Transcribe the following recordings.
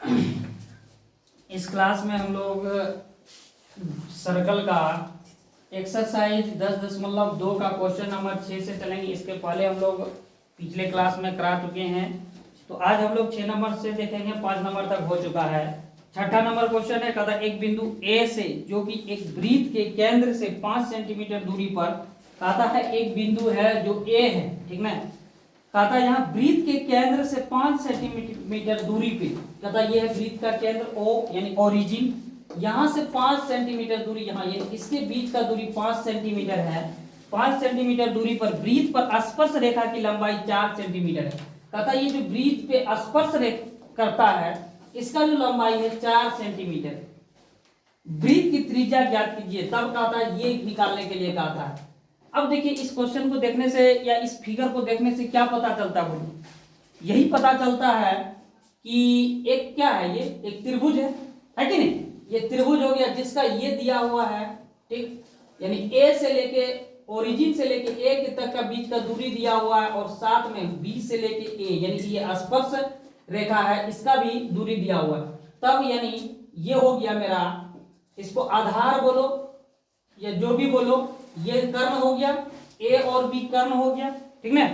इस क्लास में हम लोग सर्कल का एक्सरसाइज 10.2 का क्वेश्चन नंबर 6 से चलेंगे। इसके पहले हम लोग पिछले क्लास में करा चुके हैं, तो आज हम लोग 6 नंबर से देखेंगे। 5 नंबर तक हो चुका है। छठा नंबर क्वेश्चन है, कहता एक बिंदु ए से जो कि एक वृत्त के केंद्र से 5 सेंटीमीटर दूरी पर, कहता है एक बिंदु है जो ए है, ठीक ना। कहता यहाँ वृत्त के केंद्र से 5 सेंटीमीटर दूरी पे, कहता ये है वृत्त का केंद्र ओ यानी ओरिजिन, यहाँ से 5 सेंटीमीटर दूरी, यहाँ ये इसके बीच का दूरी 5 सेंटीमीटर है। 5 सेंटीमीटर दूरी पर वृत्त पर स्पर्श रेखा की लंबाई 4 सेंटीमीटर है। कहता ये जो वृत्त पे स्पर्श करता है इसका जो लंबाई है 4 सेंटीमीटर। वृत्त की त्रिज्या ज्ञात कीजिए। तब कहता है ये निकालने के लिए कहता है। अब देखिए इस क्वेश्चन को देखने से या इस फिगर को देखने से क्या पता चलता है, बोलिए। यही पता चलता है कि एक क्या है, ये एक त्रिभुज है कि नहीं। ये त्रिभुज हो गया जिसका ये दिया हुआ है, ठीक, यानी ए से लेके ओरिजिन से लेके ए तक का बीच का दूरी दिया हुआ है, और साथ में बी से लेके ए यानी ये स्पर्श रेखा है, इसका भी दूरी दिया हुआ है। तब यानी ये हो गया मेरा, इसको आधार बोलो या जो भी बोलो, ये कर्ण हो गया, ए और बी कर्ण हो गया, ठीक ना।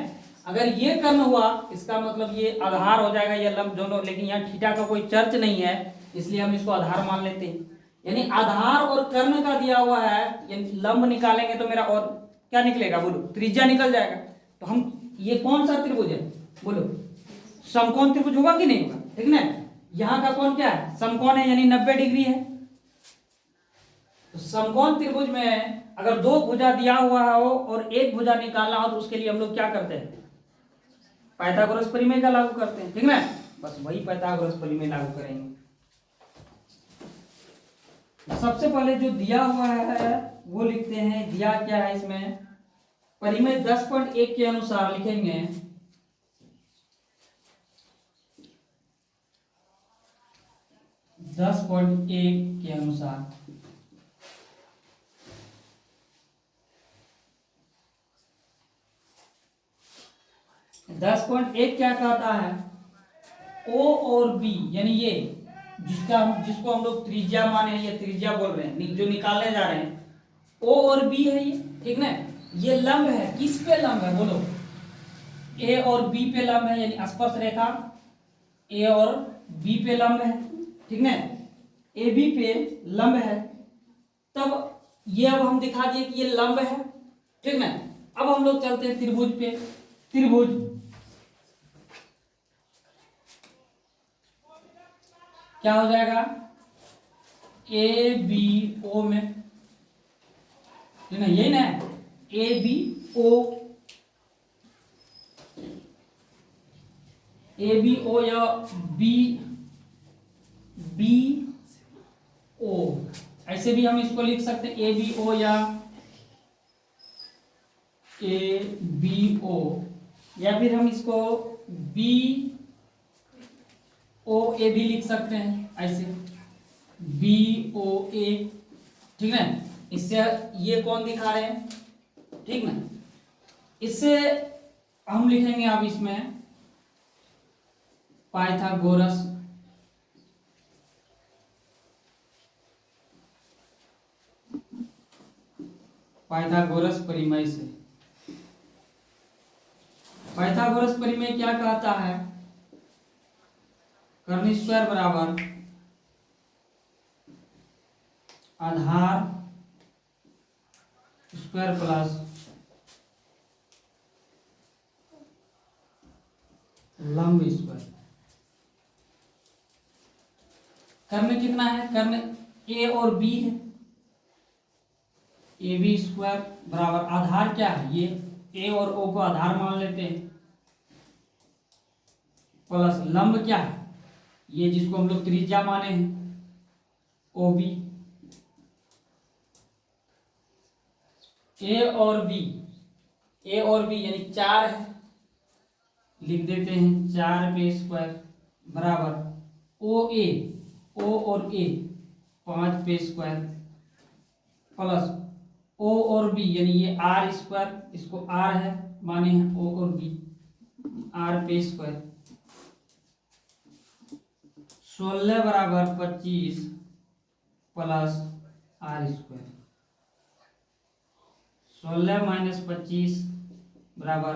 अगर ये कर्ण हुआ इसका मतलब ये आधार हो जाएगा, ये लंब दोनों, लेकिन यहाँ थीटा का कोई चर्च नहीं है इसलिए हम इसको आधार मान लेते हैं। यानी आधार और कर्ण का दिया हुआ है, यानी लंब निकालेंगे तो मेरा और क्या निकलेगा, बोलो, त्रिज्या निकल जाएगा। तो हम ये कौन सा त्रिभुज है, बोलो, समकोण त्रिभुज होगा कि नहीं होगा, ठीक ना। यहाँ का कोण क्या है, समकोण है यानी 90 डिग्री है। तो समकोण त्रिभुज में अगर दो भुजा दिया हुआ हो और एक भुजा निकालना हो तो उसके लिए हम लोग क्या करते हैं, पाइथागोरस प्रमेय का लागू करते हैं, ठीक ना। बस वही पाइथागोरस प्रमेय लागू करेंगे। सबसे पहले जो दिया हुआ है वो लिखते हैं। दिया क्या है इसमें, परिमेय 10.1 के अनुसार लिखेंगे। 10.1 के अनुसार 10.1 क्या कहता है, ओ और बी यानी ये जिसको हम लोग त्रिज्या माने हैं, ये त्रिज्या बोल रहे हैं जो निकालने जा रहे हैं, ओ और बी है ये, ठीक ना। ये लंब है, किस पे लंब है, बोलो, ए और बी पे लंब है, यानी स्पर्श रेखा ए और बी पे लंब है, ठीक ना। ए बी पे लंब है। तब ये अब हम दिखा दिए कि ये लंब है, ठीक ना। अब हम लोग चलते हैं त्रिभुज पे। त्रिभुज क्या हो जाएगा, ए बी ओ में, यही ना, A B O, A B O या बी बी ओ, ऐसे भी हम इसको लिख सकते हैं, ए बी ओ या ए बी ओ, या फिर हम इसको बी ओ ए भी लिख सकते हैं, ऐसे बी ओ ए, ठीक है। इससे ये कौन दिखा रहे हैं, ठीक ना। इससे हम लिखेंगे अब इसमें पाइथागोरस परिमेय से। पाइथागोरस परिमेय क्या कहता है, कर्ण स्क्वायर बराबर आधार स्क्वायर प्लस लंब स्क्वायर। कर्ण कितना है, कर्ण ए और बी है, ए बी स्क्वायर बराबर आधार क्या है, ये ए और ओ को आधार मान लेते हैं, प्लस लंब क्या है, ये जिसको हम लोग त्रिज्या माने हैं, ओ बी। ए और बी यानी 4 है, लिख देते हैं 4 पे स्क्वायर बराबर ओ और ए 5 पे स्क्वायर प्लस ओ और बी यानी ये आर स्क्वायर, इसको आर है माने हैं, ओ और बी आर पे स्क्वायर 16 बराबर 25 प्लस आर स्क्वायर। 16 माइनस 25 बराबर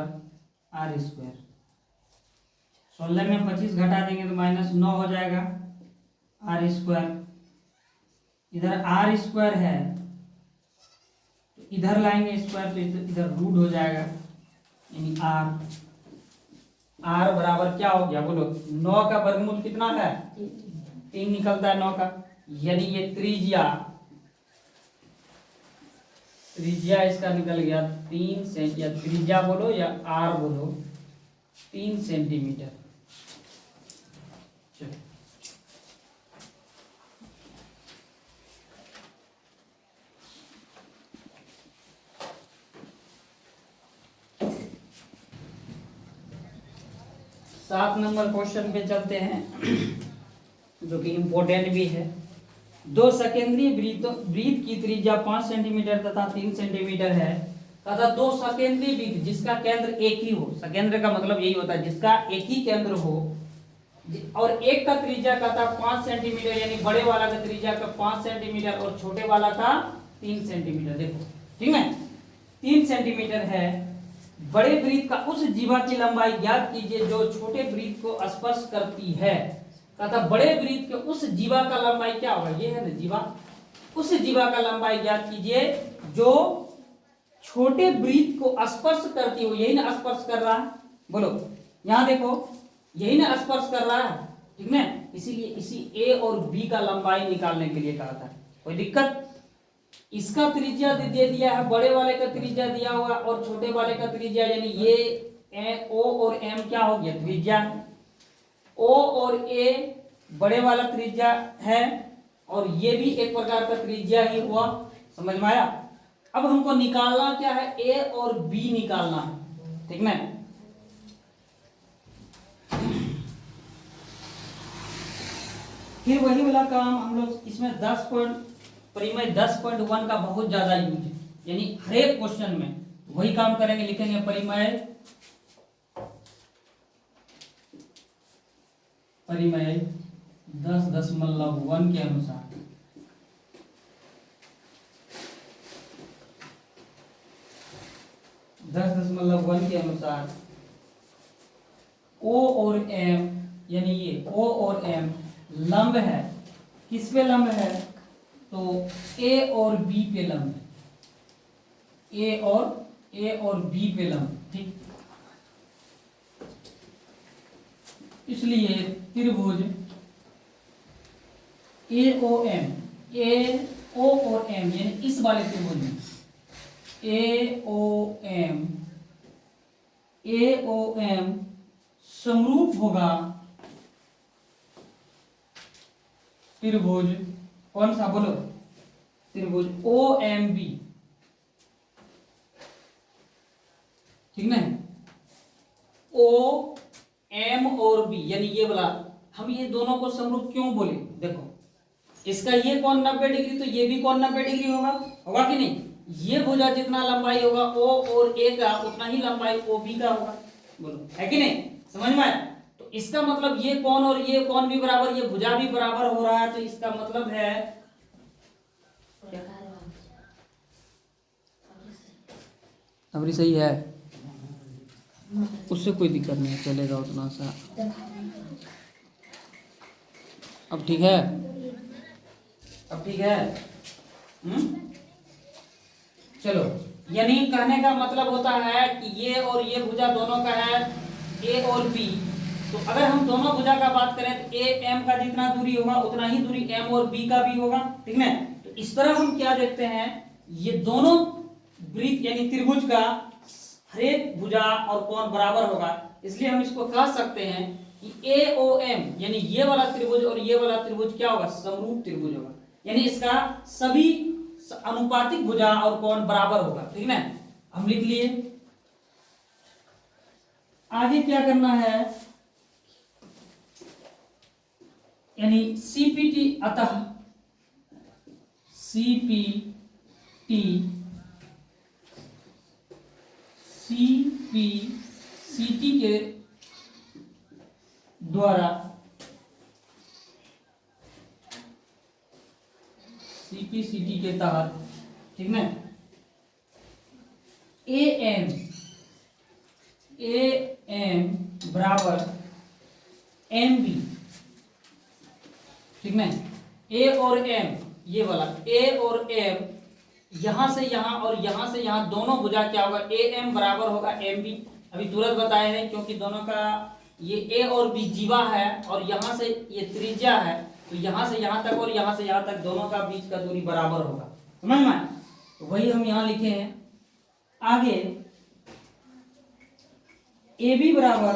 आर स्क्वायर। 16 में 25 घटा देंगे तो -9 हो जाएगा आर स्क्वायर। इधर आर स्क्वायर है तो इधर लाएंगे स्क्वायर तो इधर रूट हो जाएगा, यानी आर बराबर क्या हो गया बोलो, 9 का वर्गमूल कितना है 3 निकलता है 9 का, यानी ये त्रिज्या इसका निकल गया 3 सेंट, या त्रिज्या बोलो या आर बोलो 3 सेंटीमीटर। चलो 7 नंबर क्वेश्चन पे चलते हैं जो कि इम्पोर्टेंट भी है। दो सकेंद्रीय वृत्त की त्रिज्या 5 सेंटीमीटर तथा 3 सेंटीमीटर है तथा दो सकेंद्रीय वृत्त जिसका केंद्र एक ही हो, सकेंद्र का मतलब यही होता है जिसका एक ही केंद्र हो, और एक का त्रिज्या का था 5 सेंटीमीटर, यानी बड़े वाला का त्रिज्या का 5 सेंटीमीटर और छोटे वाला का 3 सेंटीमीटर। देखो ठीक है 3 सेंटीमीटर है। बड़े वृत्त का उस जीवा की लंबाई ज्ञात कीजिए जो छोटे वृत्त को स्पर्श करती है तथा बड़े वृत्त के उस जीवा का लंबाई क्या होगा, ये है ना जीवा, उस जीवा का लंबाई ज्ञात कीजिए जो छोटे वृत्त को स्पर्श करती हो। यही ना स्पर्श कर रहा है, बोलो यहां देखो यही ना स्पर्श कर रहा है, ठीक ना, इसीलिए इसी ए और बी का लंबाई निकालने के लिए कहा था। कोई दिक्कत, इसका त्रिज्या दे दिया है, बड़े वाले का त्रिज्या दिया हुआ और छोटे वाले का त्रिज्या, यानी ये ओ और एम क्या हो गया त्रिज्या, ओ और ए बड़े वाला त्रिज्या है और ये भी एक प्रकार का त्रिज्या ही हुआ, समझ में आया। अब हमको निकालना क्या है, ए और बी निकालना है, ठीक ना। फिर वही वाला काम हम लोग इसमें 10.1 का बहुत ज्यादा यूज है, यानी हर एक क्वेश्चन में वही काम करेंगे, लिखेंगे परिमेय 10.1 के अनुसार ओ और एम, यानी ये ओ और एम लंब है, किस पे लंब है, तो ए और बी पे लंब है, ए और बी पे लंब, ठीक। इसलिए त्रिभुज ए ओ और एम, यानी इस वाले त्रिभुज में ए ओ एम समरूप होगा त्रिभुज कौन सा बोलो, त्रिभुज ओ एम बी, ठीक ना। ओ एम और बी यानी ये वाला, हम ये दोनों को समरूप क्यों बोले, देखो इसका ये कोण 90 डिग्री तो ये भी कोण 90 डिग्री होगा कि नहीं। ये भुजा जितना लंबाई होगा ओ और ए का उतना ही लंबाई ओ बी का होगा, बोलो है कि नहीं, समझ में आया। तो इसका मतलब ये कोण और ये कोण भी बराबर, ये भुजा भी बराबर हो रहा है, तो इसका मतलब है अभी सही है, उससे कोई दिक्कत नहीं चलेगा उतना सा। अब ठीक है, अब ठीक है। चलो, यानी कहने का मतलब होता है कि ये और ये भुजा दोनों का है ए और बी, तो अगर हम दोनों भुजा का बात करें तो ए एम का जितना दूरी होगा उतना ही दूरी एम और बी का भी होगा, ठीक है। तो इस तरह हम क्या देखते हैं, ये दोनों वृत्त यानी त्रिभुज का हर एक भुजा और कोण बराबर होगा, इसलिए हम इसको कह सकते हैं कि ए ओ एम यानी ये वाला त्रिभुज और ये वाला त्रिभुज क्या होगा, समरूप त्रिभुज होगा, यानी इसका सभी अनुपातिक भुजा और कोण बराबर होगा, ठीक है। हम लिख लिए, आगे क्या करना है, यानी सीपीटी, अतः सीपीटी के द्वारा CPCT के तहत, ठीक ना, AM बराबर MB, ठीक ना। A और M, ये वाला A और M, यहां से यहां और यहां से यहां दोनों भुजा क्या होगा, AM बराबर होगा MB। अभी तुरंत बताए हैं, क्योंकि दोनों का ये A और B जीवा है और यहां से ये त्रिज्या है, तो यहां से यहां तक और यहां से यहां तक दोनों का बीच का दूरी बराबर होगा, समझ में। तो वही हम यहां लिखे हैं। आगे AB बराबर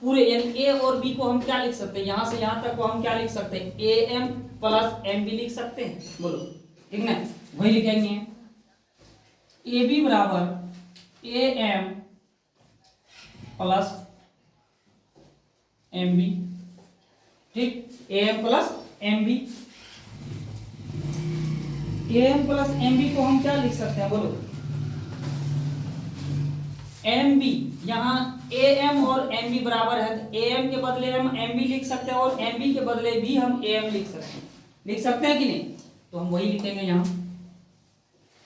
पूरे यानी A और B को हम क्या लिख सकते हैं, यहां से यहां तक को हम क्या लिख सकते हैं, AM प्लस MB लिख सकते हैं, बोलो, ठीक ना। वही लिखेंगे AB बराबर AM प्लस MB, ठीक, AM plus MB। AM plus MB को हम क्या लिख सकते हैं, बोलो, MB, यहाँ AM और MB बराबर है, तो AM के बदले हम MB लिख सकते हैं और MB के बदले भी हम AM लिख सकते हैं कि नहीं। तो हम वही लिखेंगे यहाँ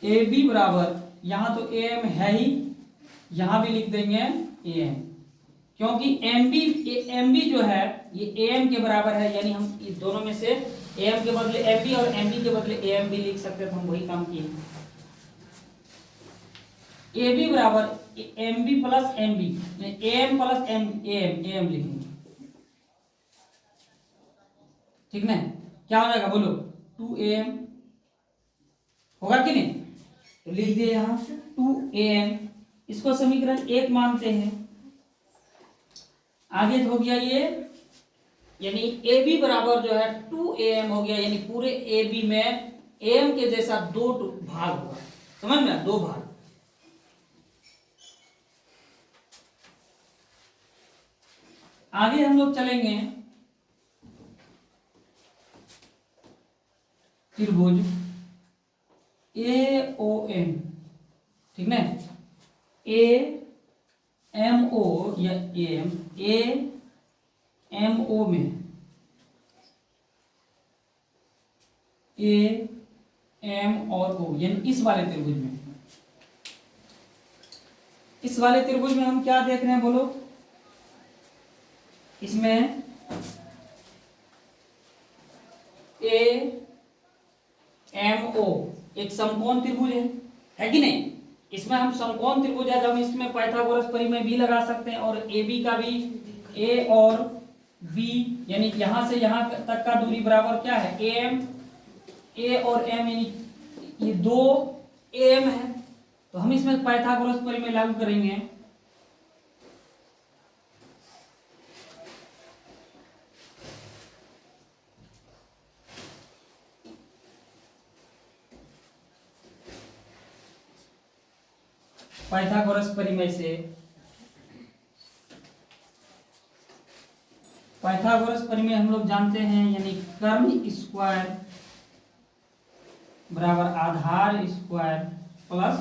AB बराबर, यहाँ तो AM है ही, यहाँ भी लिख देंगे AM, क्योंकि MB जो है ये AM के बराबर है, यानी हम इस दोनों में से AM के बदले MB और MB के बदले AM भी लिख सकते हैं, तो हम वही काम किए। AB बराबर MB plus MB, AM plus AM लिखेंगे, ठीक ना। क्या हो जाएगा, बोलो, 2AM होगा कि नहीं। तो लिख दिए यहां 2AM, इसको समीकरण 1 मानते हैं। आगे हो गया ये, यानी AB बराबर जो है 2AM हो गया, यानी पूरे AB में AM के जैसा 2 भाग होगा, समझ में, 2 भाग। आगे हम लोग चलेंगे त्रिभुज AOM, ठीक ना, AMO या AMO में AM और O, यानी इस वाले त्रिभुज में, इस वाले त्रिभुज में हम क्या देख रहे हैं, बोलो, इसमें AMO एक समकोण त्रिभुज है कि नहीं। इसमें हम समकोण त्रिभुज है, जब इसमें पाइथागोरस परिमेय भी लगा सकते हैं और AB का भी, A और B यानी यहां से यहां तक का दूरी बराबर क्या है, AM, A और M, यानी ये 2 AM है, तो हम इसमें पाइथागोरस परिमेय लागू करेंगे। पाइथागोरस परिमेय से, पाइथागोरस परिमेय हम लोग जानते हैं, यानी कर्ण स्क्वायर बराबर आधार स्क्वायर प्लस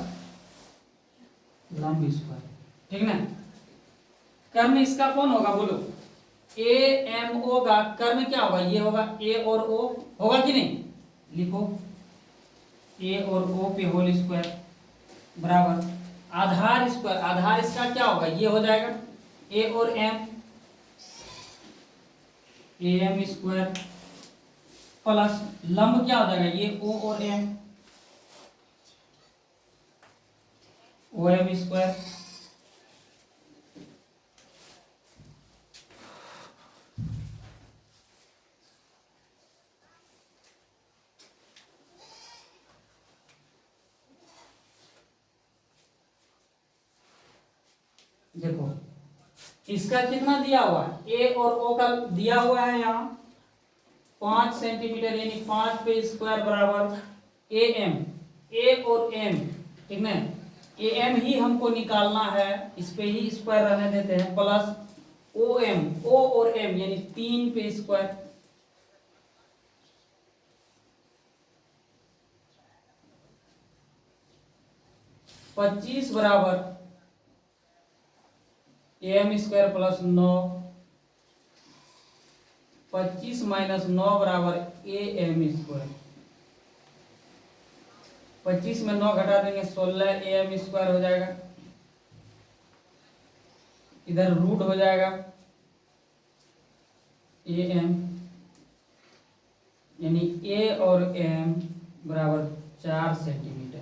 लंब स्क्वायर, ठीक ना। कर्ण इसका कौन होगा, बोलो, AMO का कर्ण क्या होगा, ये होगा A और O, होगा कि नहीं, लिखो A और O पे होल स्क्वायर बराबर आधार स्क्वायर, आधार इसका क्या होगा, ये हो जाएगा A और M, AM स्क्वायर प्लस लंब क्या हो जाएगा, ये O और M, OM स्क्वायर। देखो इसका कितना दिया हुआ है, A और O का दिया हुआ है यहाँ 5 सेंटीमीटर, यानी 5 पे स्क्वायर बराबर AM, A और M, ठीक ना। AM ही हमको निकालना है, इस पे ही स्क्वायर रहने देते हैं, प्लस OM, O और M यानी 3 पे स्क्वायर, पच्चीस बराबर AM स्क्वायर प्लस 9, 25 माइनस 9 बराबर AM स्क्वायर, 25 में 9 घटा देंगे 16 am स्क्वायर हो जाएगा, इधर रूट हो जाएगा am, यानी a और m बराबर 4 सेंटीमीटर।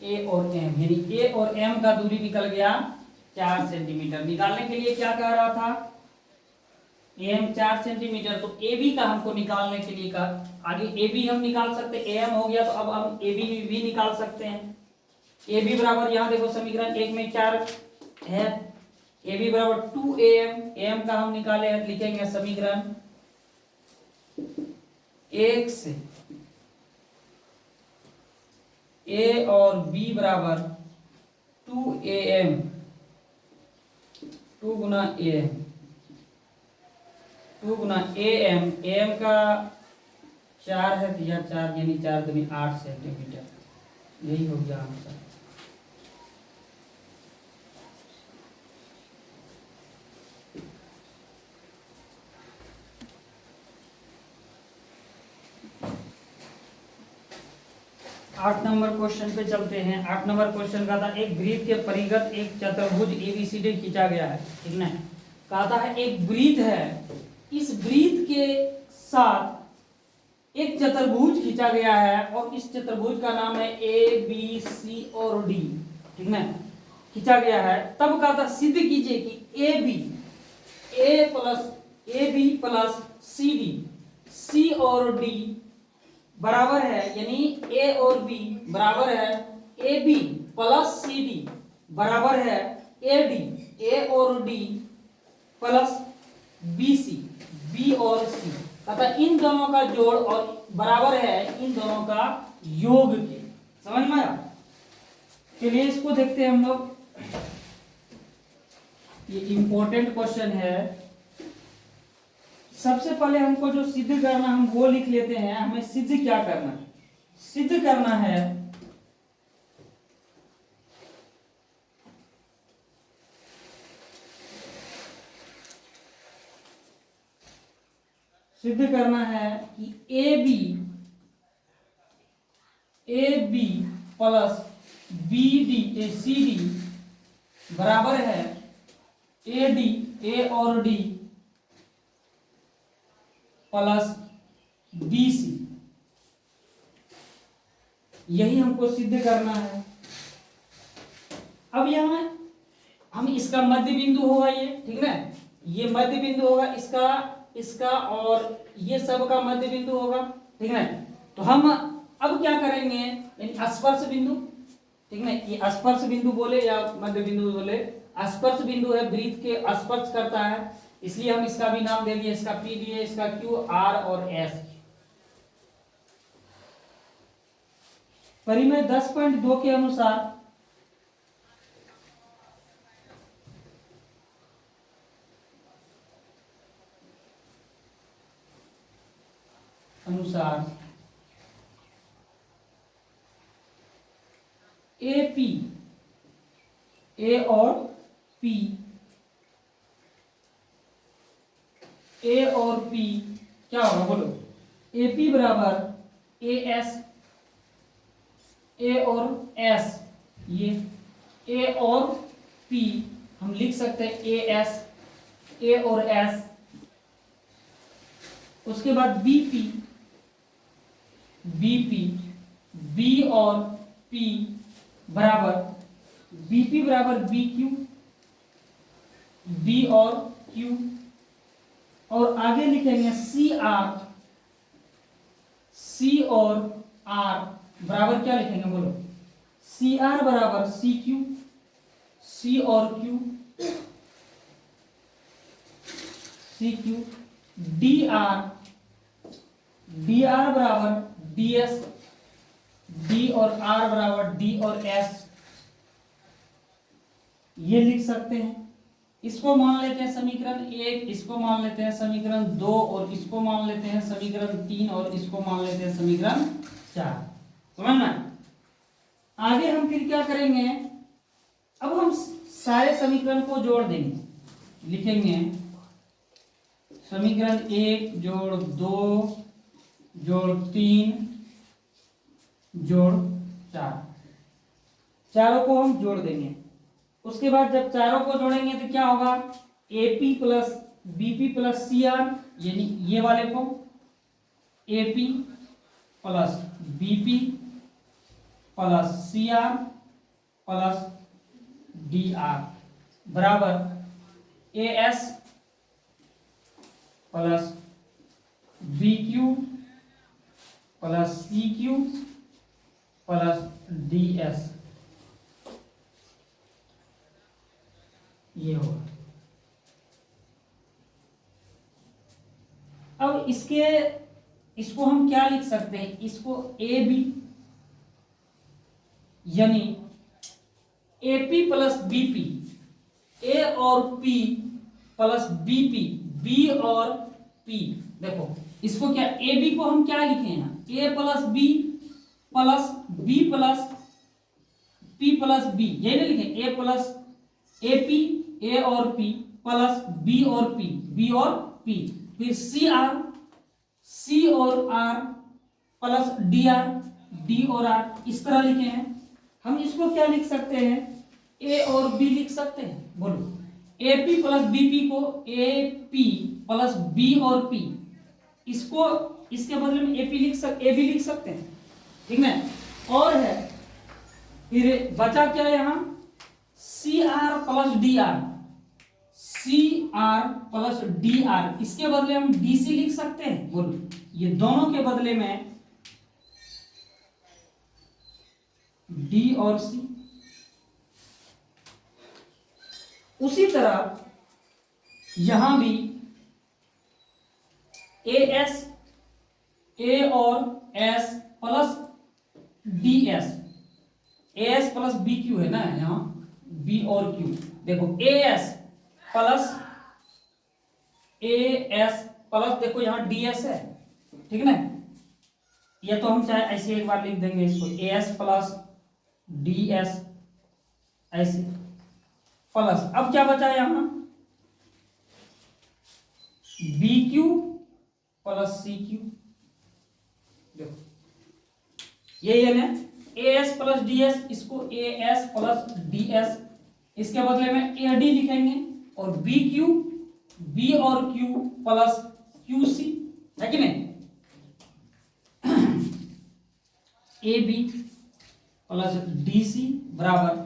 a और m यानी a और m का दूरी निकल गया 4 सेंटीमीटर। निकालने के लिए क्या कह रहा था, am 4 सेंटीमीटर, तो ab का हमको निकालने के लिए कहा। आगे ab हम निकाल सकते, am हो गया तो अब हम ab भी निकाल सकते हैं। ab बराबर, यहाँ देखो समीकरण 1 में 4 है, ab बराबर 2am, am का हम निकाले हैं, लिखेंगे समीकरण 1 से a और b बराबर 2am, 2 Guna am, 2 Guna am, am का 4 है तो यह 4 यानी 4 दूनी 8 सेंटीमीटर, यही हो गया आंसर। आठ नंबर क्वेश्चन पे चलते हैं। 8 नंबर क्वेश्चन का था, एक वृत्त के परिगत एक चतुर्भुज एबीसीडी खींचा गया है, ठीक ना। कहता है एक वृत्त है, इस वृत्त के साथ एक चतुर्भुज खींचा गया है और इस चतुर्भुज का नाम है ए बी सी और डी, ठीक ना, खींचा गया है। तब कहता सिद्ध कीजिए कि A B plus C D, C और डी बराबर है, यानी ए और बी बराबर है A B plus C D बराबर है ए डी, ए और D plus B C, B और सी, अतः इन दोनों का जोड़ और बराबर है इन दोनों का योग के। समझ में आया? चलिए इसको देखते हैं हम लोग। ये इंपॉर्टेंट क्वेश्चन है। सबसे पहले हमको जो सिद्ध करना हम वो लिख लेते हैं। हमें सिद्ध क्या करना है? सिद्ध करना है कि A B plus B D C D बराबर है ए डी, ए और डी प्लस बी सी, यही हमको सिद्ध करना है। अब यहां हम इसका मध्य बिंदु होगा ये, ठीक है, ये मध्य बिंदु होगा इसका और ये सब का मध्य बिंदु होगा, ठीक है। तो हम अब क्या करेंगे, यानी स्पर्श बिंदु, ठीक है, ये स्पर्श बिंदु बोले या मध्य बिंदु बोले, स्पर्श बिंदु है, वृत्त के स्पर्श करता है, इसलिए हम इसका भी नाम दे दिए, इसका पी दिए, इसका क्यू, आर और एस। परिमेय 10.2 के अनुसार ए पी, ए और पी, ए और पी क्या होगा बोलो? ए पी बराबर ए एस, ए और एस, ये ए और पी हम लिख सकते हैं ए एस, ए और एस। उसके बाद बी पी, बी और पी बराबर बीपी बराबर बी क्यू, बी और क्यू, और आगे लिखेंगे सी आर, सी और आर बराबर क्या लिखेंगे बोलो? सी आर बराबर सी क्यू, सी और Q, C Q, D R बराबर डी एस, डी और आर बराबर डी और एस, ये लिख सकते हैं। इसको मान लेते हैं समीकरण 1, इसको मान लेते हैं समीकरण 2, और इसको मान लेते हैं समीकरण 3, और इसको मान लेते हैं समीकरण 4। समझना? आगे हम फिर क्या करेंगे, अब हम सारे समीकरण को जोड़ देंगे, लिखेंगे समीकरण 1 जोड़ 2 जोड़ 3 जोड़ 4, चारों को हम जोड़ देंगे। उसके बाद जब चारों को जोड़ेंगे तो क्या होगा, AP plus BP plus CR, यानी ये वाले को AP plus BP plus CR plus DR बराबर AS plus BQ plus CQ plus DS, ये होगा। अब इसको हम क्या लिख सकते हैं, इसको AB यानी AP प्लस BP, A और P प्लस BP, B और P। देखो इसको क्या, AB को हम क्या लिखे हैं, A plus B plus B plus P plus B, यही ना लिखे, A प्लस AP, A और P प्लस B और P, B और P, फिर C और R प्लस DR, D और R, इस तरह लिखे हैं। हम इसको क्या लिख सकते हैं, A और B लिख सकते हैं, बोलो। AP प्लस BP को AP प्लस B और P, इसको इसके बदले में AP AB लिख सकते हैं, ठीक ना। और है फिर बचा क्या यहाँ, CR plus DR, CR plus DR, इसके बदले हम DC लिख सकते हैं, बोलो। ये दोनों के बदले में D और C। उसी तरह यहां भी AS, A और S plus DS, AS plus BQ है ना, यहां B और Q। देखो AS प्लस देखो यहां DS है, ठीक ना। ये तो हम चाहे ऐसे एक बार लिख देंगे इसको, AS प्लस DS ऐसे प्लस, अब क्या बचा यहां, BQ प्लस CQ। देखो ये है ना, AS प्लस DS, इसको AS प्लस DS, इसके बदले में AD लिखेंगे, और BQ, B और Q प्लस QC, है कि नहीं। AB प्लस DC बराबर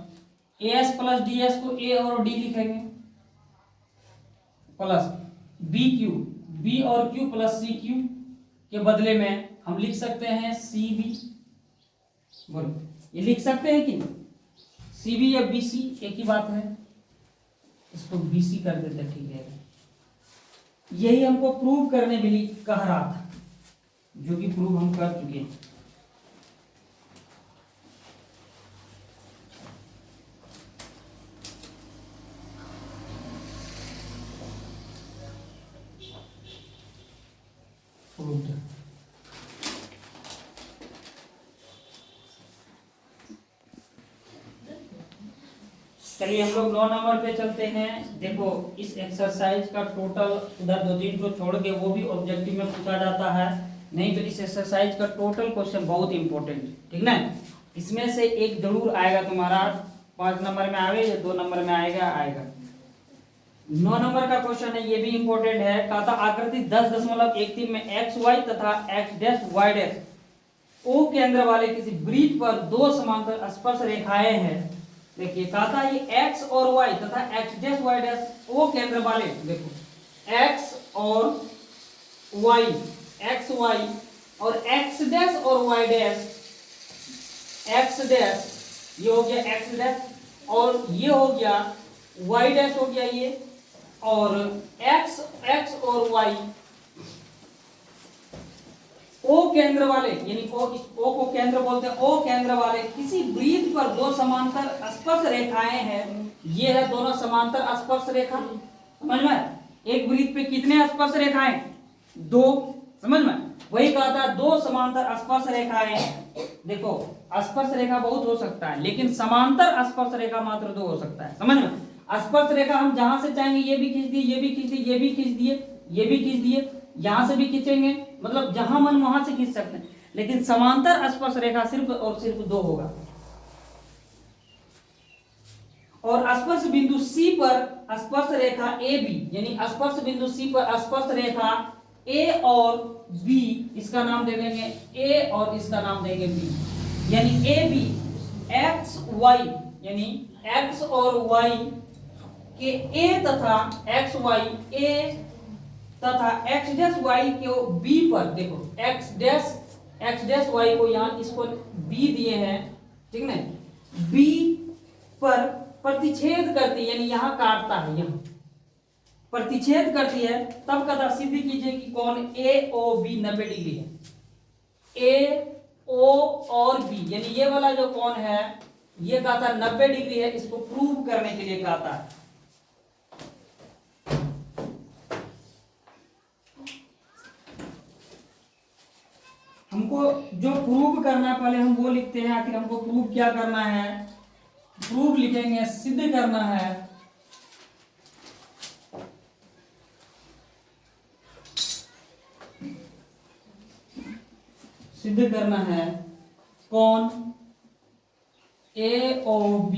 AS प्लस DS को A और D लिखेंगे, प्लस BQ, B और Q प्लस CQ के बदले में हम लिख सकते हैं CB। बोलो ये लिख सकते हैं कि CB या BC एक ही बात है, इसको BC कर देते हैं, ठीक है। यही हमको प्रूव करने के लिए कह रहा था, जो कि प्रूव हम कर चुके हैं। चलिए हम लोग 9 नंबर पे चलते हैं। देखो इस एक्सरसाइज का टोटल, उधर 2-3 को छोड़ के वो भी ऑब्जेक्टिव में पूछा जाता है, नहीं तो इस एक्सरसाइज का टोटल क्वेश्चन बहुत इंपॉर्टेंट, ठीक ना। इसमें से एक जरूर आएगा तुम्हारा, 5 नंबर में आएगा या 2 नंबर में आएगा। 9 नंबर का क्वेश्चन है, ये भी इंपॉर्टेंट है। कहा था आकृति 10.13 में XY तथा X', Y' O केंद्र वाले किसी वृत्त पर 2 समांतर स्पर्श रेखाएं हैं। देखिए कहा था ये X और Y तथा X', Y' O केंद्र वाले, देखो X और Y, X Y और X' और Y', X', ये हो गया X' और ये हो गया Y' हो गया ये, और X और Y O केंद्र वाले, यानी O को केंद्र बोलते हैं, O केंद्र वाले किसी वृत्त पर 2 समांतर स्पर्श रेखाएं हैं। ये है दोनों समांतर स्पर्श रेखा, समझ में। एक वृत्त पे कितने स्पर्श रेखाएं, 2, समझ में। वही कहा था 2 समांतर स्पर्श रेखाएं। देखो स्पर्श रेखा बहुत हो सकता है, लेकिन समांतर स्पर्श रेखा मात्र 2 हो सकता है, समझ में। स्पर्श रेखा हम जहां से चाहेंगे ये भी खींच दिए, ये भी खींच दिए, ये भी खींच दिए, ये भी खींच दिए, यहां से भी खींचेंगे, मतलब जहां मन वहां से खींच सकते हैं। लेकिन समांतर स्पर्श रेखा सिर्फ और सिर्फ 2 होगा। और स्पर्श बिंदु C पर स्पर्श रेखा AB, यानी स्पर्श बिंदु C पर स्पर्श रेखा A और B, इसका नाम दे देंगे A और इसका नाम देंगे B, यानी AB x y, यानी x और y के A तथा x y A तथा x डैश y के B पर, देखो x डैश y को यहाँ इसको B दिए हैं, ठीक है ना, B पर प्रतिच्छेद करती है, यानी यहाँ काटता है, यहाँ प्रतिच्छेद करती है, तब कदा सिद्ध कीजिए कि कौन AOB 90 डिग्री है। AO और B, यानी ये वाला जो कौन है ये कहता 90 डिग्री है, इसको प्रूव करने के लिए कहता है। हमको जो प्रूव करना है पहले हम वो लिखते हैं, आखिर हमको प्रूव क्या करना है, प्रूव लिखेंगे, सिद्ध करना है। सिद्ध करना है कौन AOB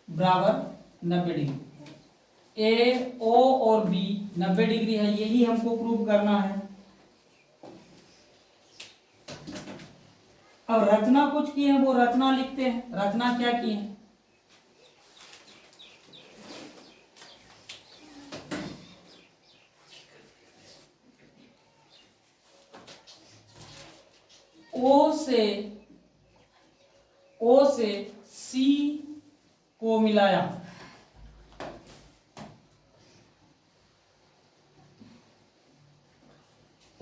बराबर 90 डिग्री, AO और B 90 डिग्री है, यही हमको प्रूव करना है। अब रचना कुछ की है, वो रचना लिखते हैं। रचना क्या की है, O से C को मिलाया,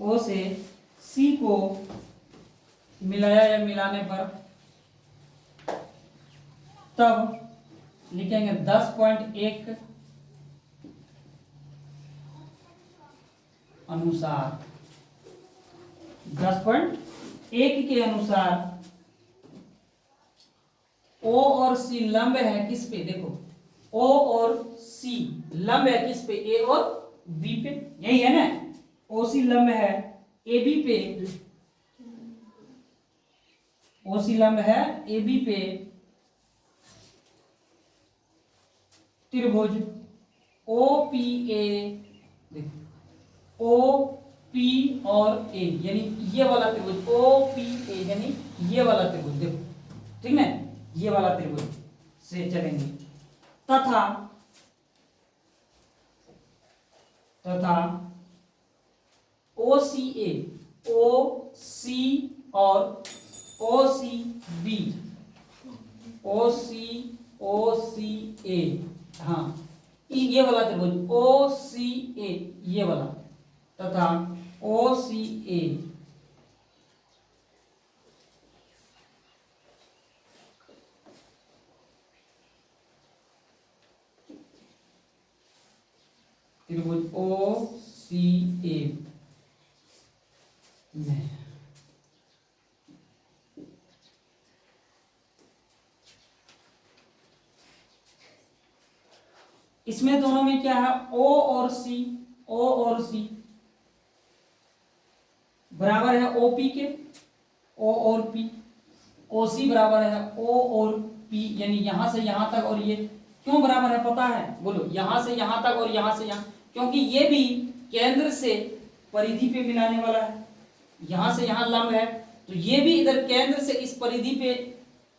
O से C को मिलाया या मिलाने पर तब लिखेंगे 10.1 अनुसार, 10.1 के अनुसार O और C लंब है किस पे, देखो O और C लंब है किस पे, A और B पे, यही है ना, OC लंब है AB पे, OC लंब है AB पे त्रिभुज OPA, देखो OP और A, यानी ये वाला त्रिभुज OPA, यानी ये वाला त्रिभुज, देखो ठीक ना, ये वाला त्रिभुज से चलेंगे, तथा OCA, OC और OCB, OCA, हाँ ये वाला त्रिभुज OCA, ये वाला तथा OCA त्रिभुज OCA में इसमें दोनों में क्या है, O और C बराबर है OP के, O और P, OC बराबर है O और P, यानी यहां से यहां तक, और ये क्यों बराबर है पता है, बोलो, यहां से यहां तक और यहां से यहां, क्योंकि ये भी केंद्र से परिधि पे मिलाने वाला है, यहां से यहां लंब है, तो ये भी इधर केंद्र से इस परिधि पे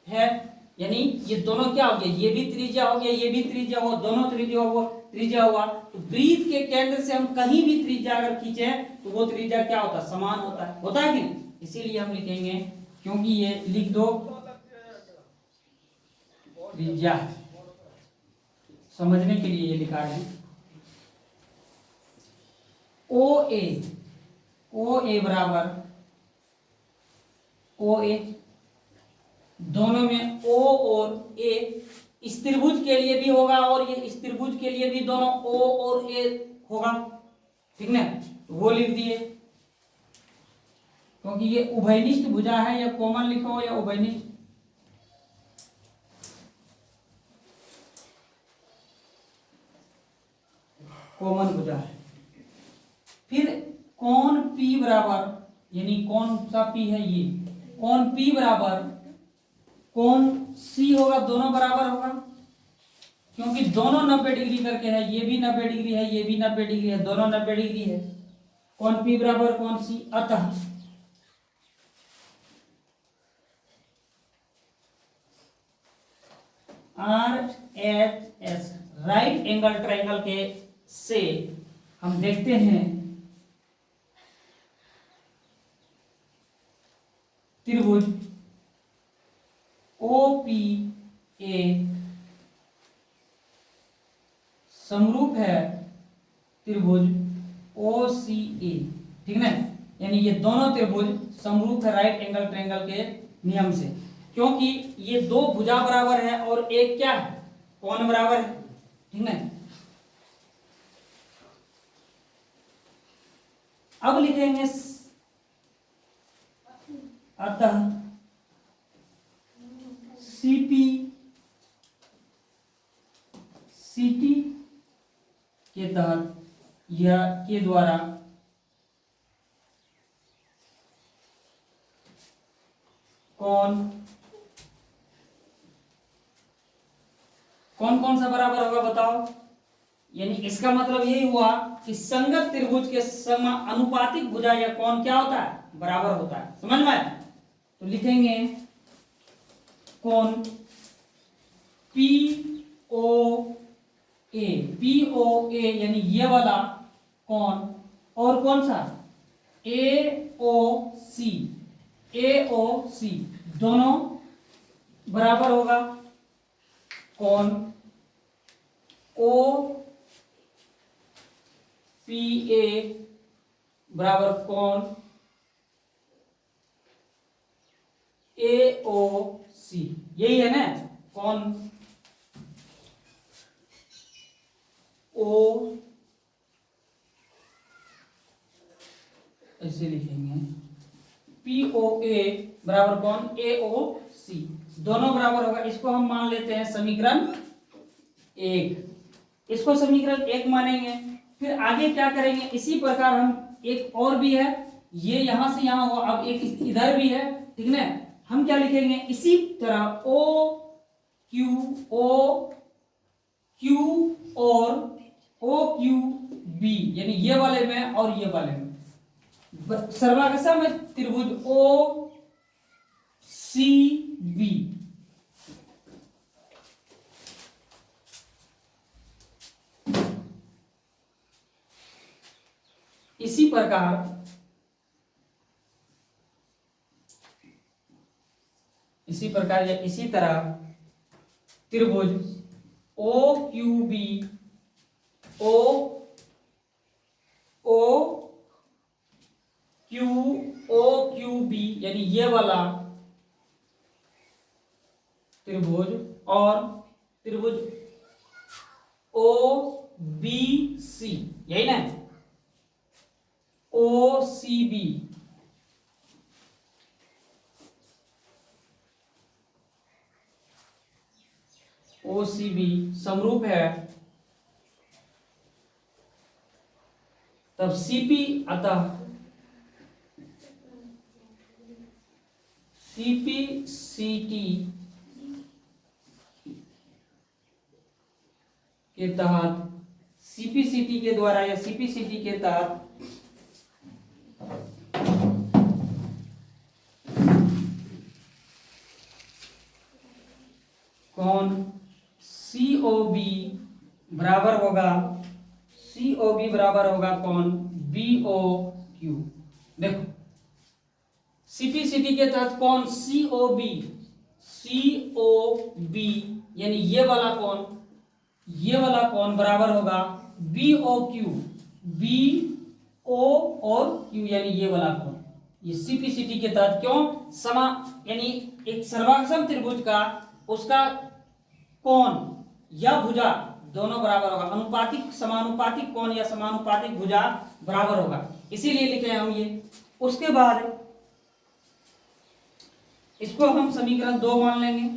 है, यानी ये दोनों क्या हो गया, ये भी त्रिज्या हो गया, ये भी त्रिज्या हो, दोनों त्रिज्या हुआ, तो वृत्त के केंद्र से हम कहीं भी त्रिज्या अगर खींचे तो वो त्रिज्या क्या होता है, समान होता है कि नहीं, इसीलिए हम लिखेंगे, क्योंकि ये लिख दो त्रिज्या, समझने के लिए ये लिखा है। OA बराबर OA, दोनों में O और A, इस त्रिभुज के लिए भी होगा और ये इस त्रिभुज के लिए भी दोनों O और A होगा, ठीक ना, तो वो लिख दिए, क्योंकि ये उभयनिष्ठ भुजा है, या कॉमन लिखो या उभयनिष्ठ, कॉमन भुजा है। फिर कोण P बराबर यानी कौन सा P है ये, कौन P बराबर कौन C होगा, दोनों बराबर होगा क्योंकि दोनों 90 डिग्री करके है, ये भी 90 डिग्री है, ये भी 90 डिग्री है, दोनों 90 डिग्री है। कौन P बराबर कौन C, अतः RHS राइट एंगल ट्रायंगल के से हम देखते हैं त्रिभुज OPA समरूप है त्रिभुज OCA, ठीक ना। यानी ये दोनों त्रिभुज समरूप है राइट एंगल ट्रायंगल के नियम से, क्योंकि ये दो भुजा बराबर है और एक क्या है, कोण बराबर है, ठीक ना। अब लिखेंगे अतः CP CT के तहत या के द्वारा कौन कौन सा बराबर होगा बताओ। यानी इसका मतलब यही हुआ कि संगत त्रिभुज के समानुपातिक भुजा या कोण क्या होता है, बराबर होता है। समझ में आया? तो लिखेंगे कोण POA यानी ये वाला कोण, और कौन सा AOC दोनों बराबर होगा। कोण OPA बराबर कोण AOC, यही है ना। कोण O ऐसे लिखेंगे POA बराबर कोण AOC, दोनों बराबर होगा। इसको हम मान लेते हैं समीकरण 1, इसको समीकरण 1 मानेंगे। फिर आगे क्या करेंगे, इसी प्रकार हम एक और भी है, ये यहां से यहां हुआ, अब एक इधर भी है, ठीक ना। हम क्या लिखेंगे इसी तरह OQ और OQB, यानी ये वाले में और ये वाले में सर्वागसा में त्रिभुज OCB, इसी प्रकार या इसी तरह त्रिभुज OQB OQB यानी ये वाला त्रिभुज और त्रिभुज OBC, यही ना, OCB समरूप है, तब CP अतः CPCT के तहत CPCT के द्वारा या CPCT के तहत कोण COB बराबर होगा कोण BOQ। देखो CPCT के तहत कोण COB यानी ये वाला कोण बराबर होगा BOQ, BO और Q यानी ये वाला कोण। ये CPCT के तहत क्यों यानी एक सर्वांगसम त्रिभुज का उसका कोण या भुजा दोनों बराबर होगा, समानुपातिक कोण या समानुपातिक भुजा बराबर होगा, इसीलिए लिखे हम ये। उसके बाद इसको हम समीकरण 2 मान लेंगे।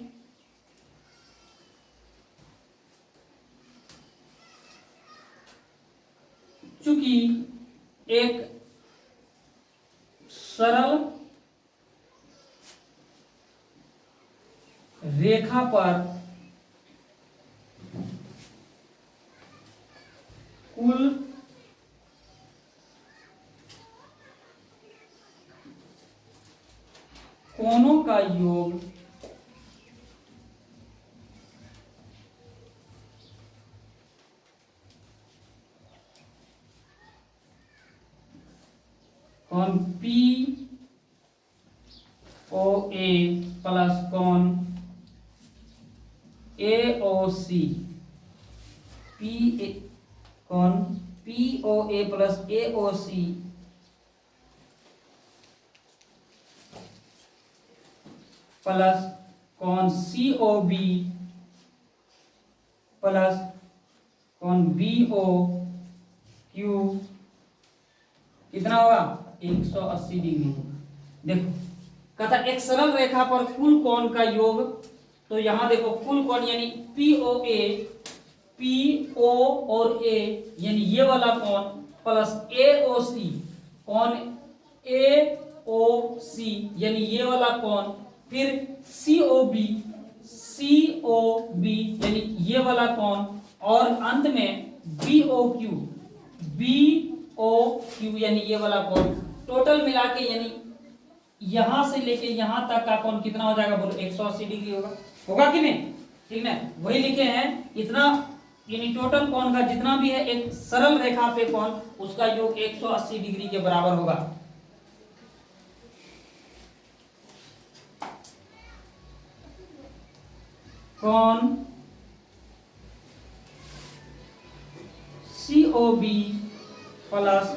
चूंकि एक सरल रेखा पर कुल कोणों का योग कोण पी ओ ए प्लस कोण ए ओ सी पी ए कोण पी ओ ए प्लस ए ओ सी प्लस कोण सी ओ बी प्लस कोण बी ओ क्यू कितना होगा 180 डिग्री। देखो कहता एक सरल रेखा पर कुल कोण का योग, तो यहां देखो कुल कोण यानी पी ओ और ए यानी ये वाला कोण प्लस ए ओ सी कोण ए ओ सी यानी ये वाला कोण, फिर सी ओ बी यानी ये वाला कोण, और अंत में बी ओ क्यू यानी ये वाला कोण, टोटल मिला के यानी यहां से लेके यहां तक का कोण कितना हो जाएगा बोलो 180 डिग्री होगा कि नहीं? ठीक है, वही लिखे हैं इतना यानी टोटल कोण का जितना भी है एक सरल रेखा पे कोण उसका योग 180 डिग्री के बराबर होगा। कोण COB प्लस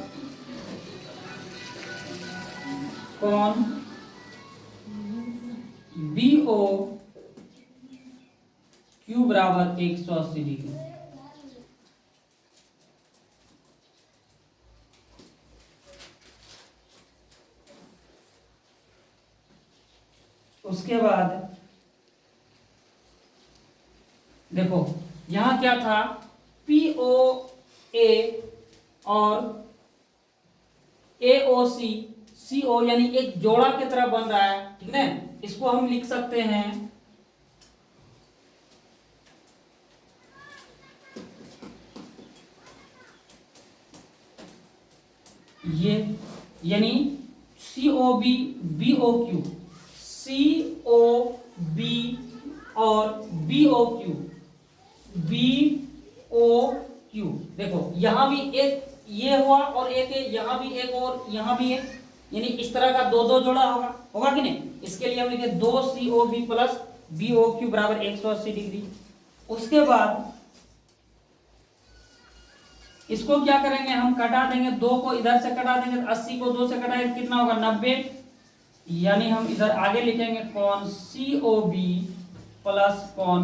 कोण BOQ बराबर 180 डिग्री। उसके बाद देखो यहां क्या था POA और AOC CO यानी एक जोड़ा की तरह बन रहा है, ठीक है, इसको हम लिख सकते हैं ये यानी COB BOQ COB और BOQ देखो यहां भी एक ये हुआ और एक यहां भी एक और यहां भी एक, यानी इस तरह का दो जोड़ा होगा कि नहीं? इसके लिए हम लिखे 2 COB प्लस BOQ बराबर 180 डिग्री। उसके बाद इसको क्या करेंगे हम कटा देंगे, 2 को इधर से कटा देंगे, 80 को 2 से कटाएंगे कितना होगा 90, यानी हम इधर आगे लिखेंगे कोण COB प्लस कोण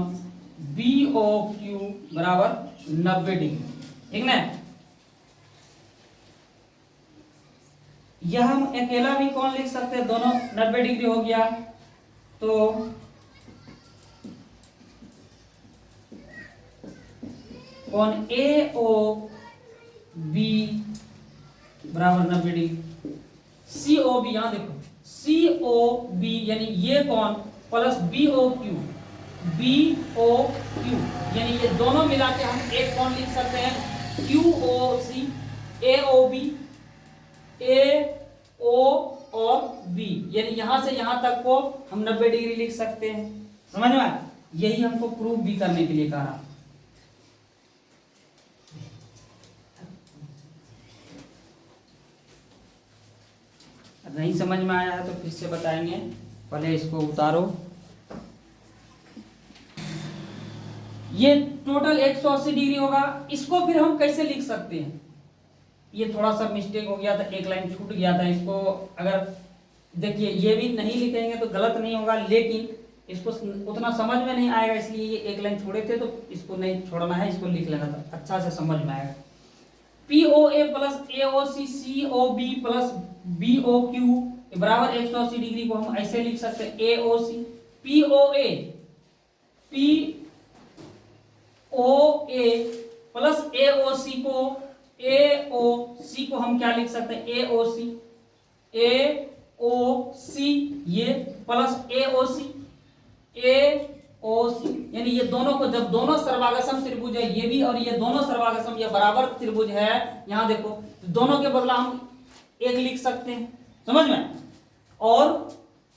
BOQ बराबर 90 डिग्री, ठीक ना? यह हम अकेला भी कोण लिख सकते हैं, दोनों 90 डिग्री हो गया, तो कोण AOB बराबर 90 डिग्री। COB यहां देखो COB यानी ये कोण प्लस BOQ यानी ये दोनों मिला के हम एक कोण लिख सकते हैं QOC AOB AO और B, यानी यहां से यहां तक को हम 90 डिग्री लिख सकते हैं। समझ में आया? यही हमको प्रूफ भी करने के लिए कहा। नहीं समझ में आया है तो फिर से बताएंगे, पहले इसको उतारो। ये टोटल 180 डिग्री होगा, इसको फिर हम कैसे लिख सकते हैं? ये थोड़ा सा मिस्टेक हो गया था, एक लाइन छूट गया था, इसको अगर देखिए ये भी नहीं लिखेंगे तो गलत नहीं होगा, लेकिन इसको उतना समझ में नहीं आएगा, इसलिए ये एक लाइन छोड़े थे, तो इसको नहीं छोड़ना है, इसको लिख लेना था, अच्छा से समझ में आएगा। POA plus AOC COB plus BOQ बराबर 180 डिग्री को हम ऐसे लिख सकते हैं AOC POA प्लस AOC को हम क्या लिख सकते हैं AOC ओ सी ये प्लस ए ओ सी, ए ओ सी, यानी ये दोनों को जब दोनों सर्वागसम त्रिभुज है, ये भी और ये दोनों सर्वागसम, ये बराबर त्रिभुज है, यहां देखो दोनों के बदला हम एक लिख सकते हैं, समझ में। और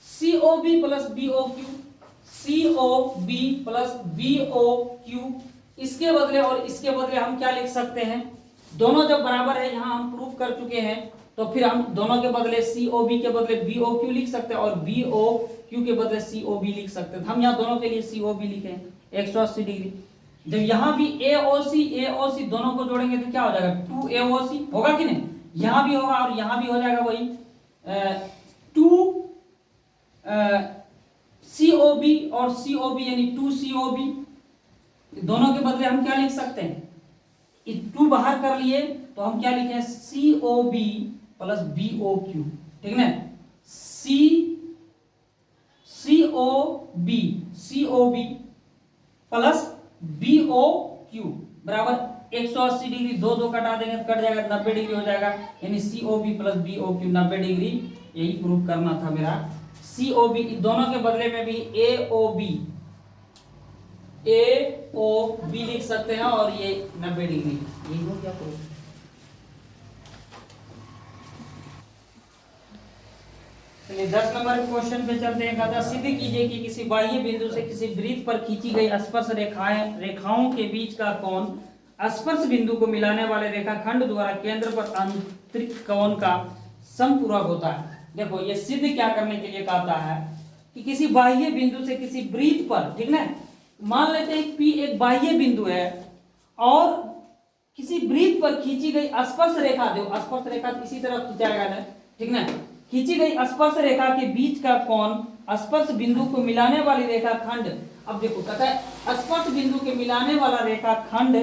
C O B plus B O Q, C O B plus B O Q, इसके बदले और इसके बदले हम क्या लिख सकते हैं, दोनों जब बराबर है, यहां हम प्रूफ कर चुके हैं, तो फिर हम दोनों के बदले सी ओ बी के बदले बी ओ क्यू लिख सकते हैं और बी ओ क्यू के बदले सी ओ बी लिख सकते हैं। हम यहाँ दोनों के लिए सी ओ बी लिखे 180 डिग्री। जब यहाँ भी ए ओ सी दोनों को जोड़ेंगे तो क्या हो जाएगा, 2 ए ओ सी होगा कि नहीं, यहाँ भी होगा और यहाँ भी हो जाएगा वही 2 सी ओ बी और सी ओ बी, यानी 2 सी ओ बी। दोनों के बदले हम क्या लिख सकते हैं, 2 बाहर कर लिए तो हम क्या लिखे, C O B plus B O Q, ठीक है, C O B plus B O Q बराबर 180 डिग्री, दो दो कटा देंगे तो कट जाएगा, 90 डिग्री हो जाएगा, यानी C O B plus B O Q 90 degree. यही प्रूफ करना था मेरा। सी ओ बी दोनों के बदले में भी ए ओ बी लिख सकते हैं और ये 90 डिग्री, यही हो गया प्रूफ। चलिए 10 नंबर क्वेश्चन पे चलते हैं। कहता सिद्ध कीजिए कि किसी बाह्य बिंदु से किसी वृत्त पर खींची गई स्पर्श रेखाओं के बीच का कोण स्पर्श बिंदु को मिलाने वाले रेखाखंड द्वारा केंद्र पर आंतरिक कोण का समपूरक होता है। देखो ये सिद्ध क्या करने के लिए कहता है कि किसी बाह्य बिंदु से किसी वृत्त पर, ठीक ना, मान लेते हैं P एक बाह्य बिंदु है और किसी वृत्त पर खींची गई स्पर्श रेखा, दो स्पर्श रेखा इसी तरह खींचाएगा ना, ठीक ना, खींची गई स्पर्श रेखा के बीच का कोण स्पर्श बिंदु को मिलाने वाली रेखाखंड, अब देखो कहता है स्पर्श बिंदु के मिलाने वाला रेखाखंड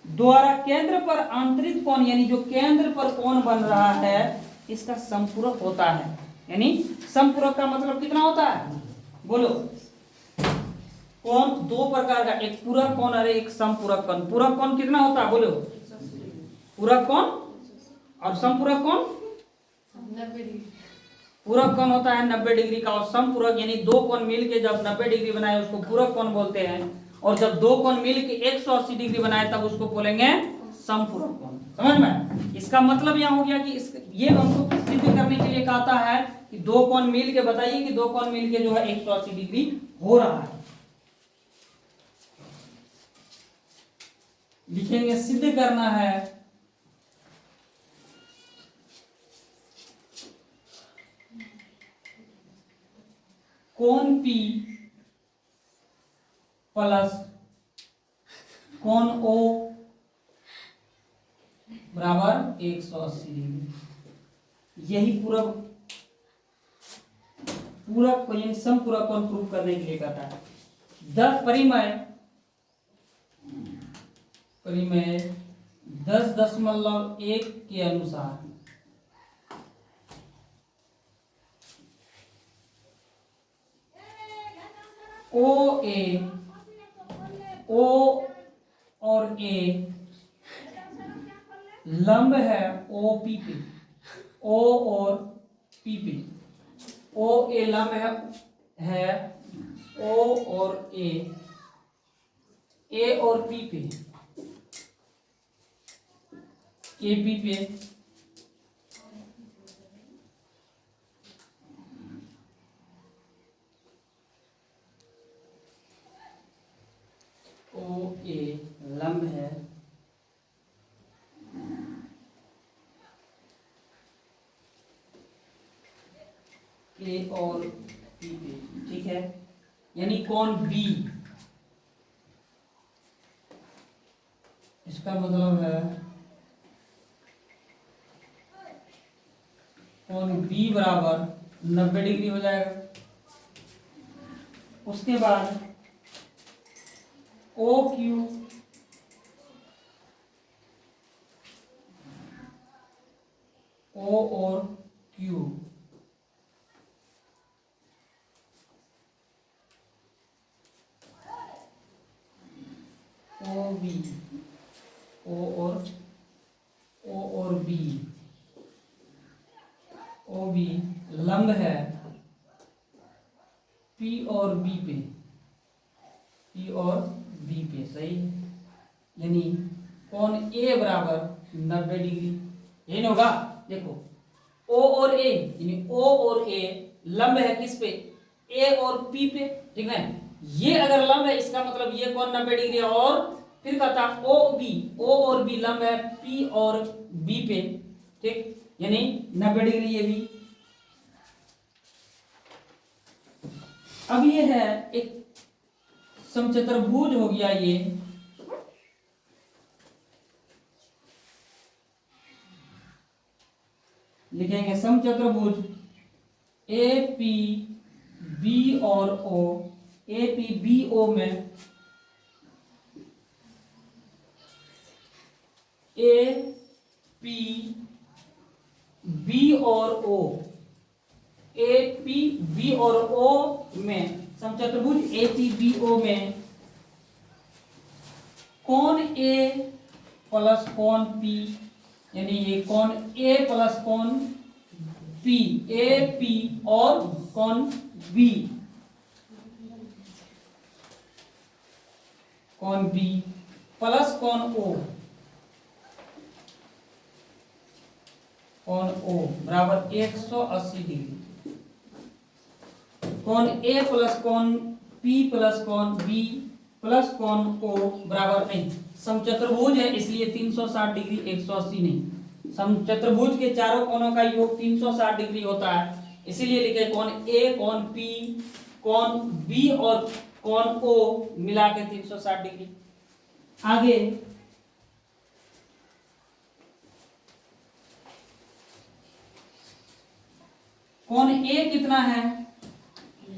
द्वारा केंद्र पर आंतरिक कोण, यानी जो केंद्र पर कोण बन रहा है इसका संपूरक होता है। यानी संपूरक का मतलब कितना होता है, बोलो। कोण दो प्रकार का, एक पूरक कोण और एक संपूरक कोण। पूरक कोण कितना होता है, बोलो। पूरक कोण और संपूरक कोण, पूरक कोण होता है 90 डिग्री का और संपूरक यानी दो कोण मिलके जब 90 डिग्री बनाए उसको पूरक कोण बोलते हैं, और जब दो कोण मिलके 180 डिग्री बनाए तब उसको बोलेंगे संपूरक कोण। समझ में, इसका मतलब यह हो गया कि ये हमको सिद्ध करने के लिए कहता है कि दो कोण मिल के बताइए कि दो कोण मिल के जो है 180 डिग्री हो रहा है। लिखेंगे सिद्ध करना है कोण P प्लस कोण O बराबर 180 डिग्री। यही पूरक यानी समपूरक कोण प्रूफ करने के लिए कहता है। 10 परिमेय 10.1 के अनुसार O और A लंब है OP पे, O और P पे, OA लंब है O और A और P पे, AP पे, OA लंब है A और P पे, ठीक है। यानी कोण B, इसका मतलब है कोण B बराबर 90 डिग्री हो जाएगा। उसके बाद OQ O और Q OB O और B OB लंब लंब है P और B पे, P और B पे, सही, यानी कोण A बराबर 90 डिग्री, यही होगा। देखो O और A, यानी O और A लंब है किस पे, A और P पे, ठीक है। ये अगर लंब है इसका मतलब ये कोण 90 डिग्री है, और फिर कहता O और B लंब है P और B पे, ठीक, यानी 90 डिग्री ये भी। अब ये है एक समचतुर्भुज हो गया, ये लिखेंगे समचतुर्भुज APB और O, APBO में APB और O, APB और O में समचतुर्भुज APBO में कोण A प्लस कोण P, यानी ये कोण A प्लस कोण P, AP और कोण B, कोण B प्लस कोण O, कोण O बराबर 180 डिग्री। कोण A प्लस कोण P प्लस कोण B प्लस कोण O बराबर नहीं, समचतुर्भुज है इसलिए 360 डिग्री 180 नहीं, समचतुर्भुज के चारों कोणों का योग 360 डिग्री होता है, इसीलिए लिखे कोण A, कोण P, कोण B और कोण O मिला के 360 डिग्री। आगे कोण A कितना है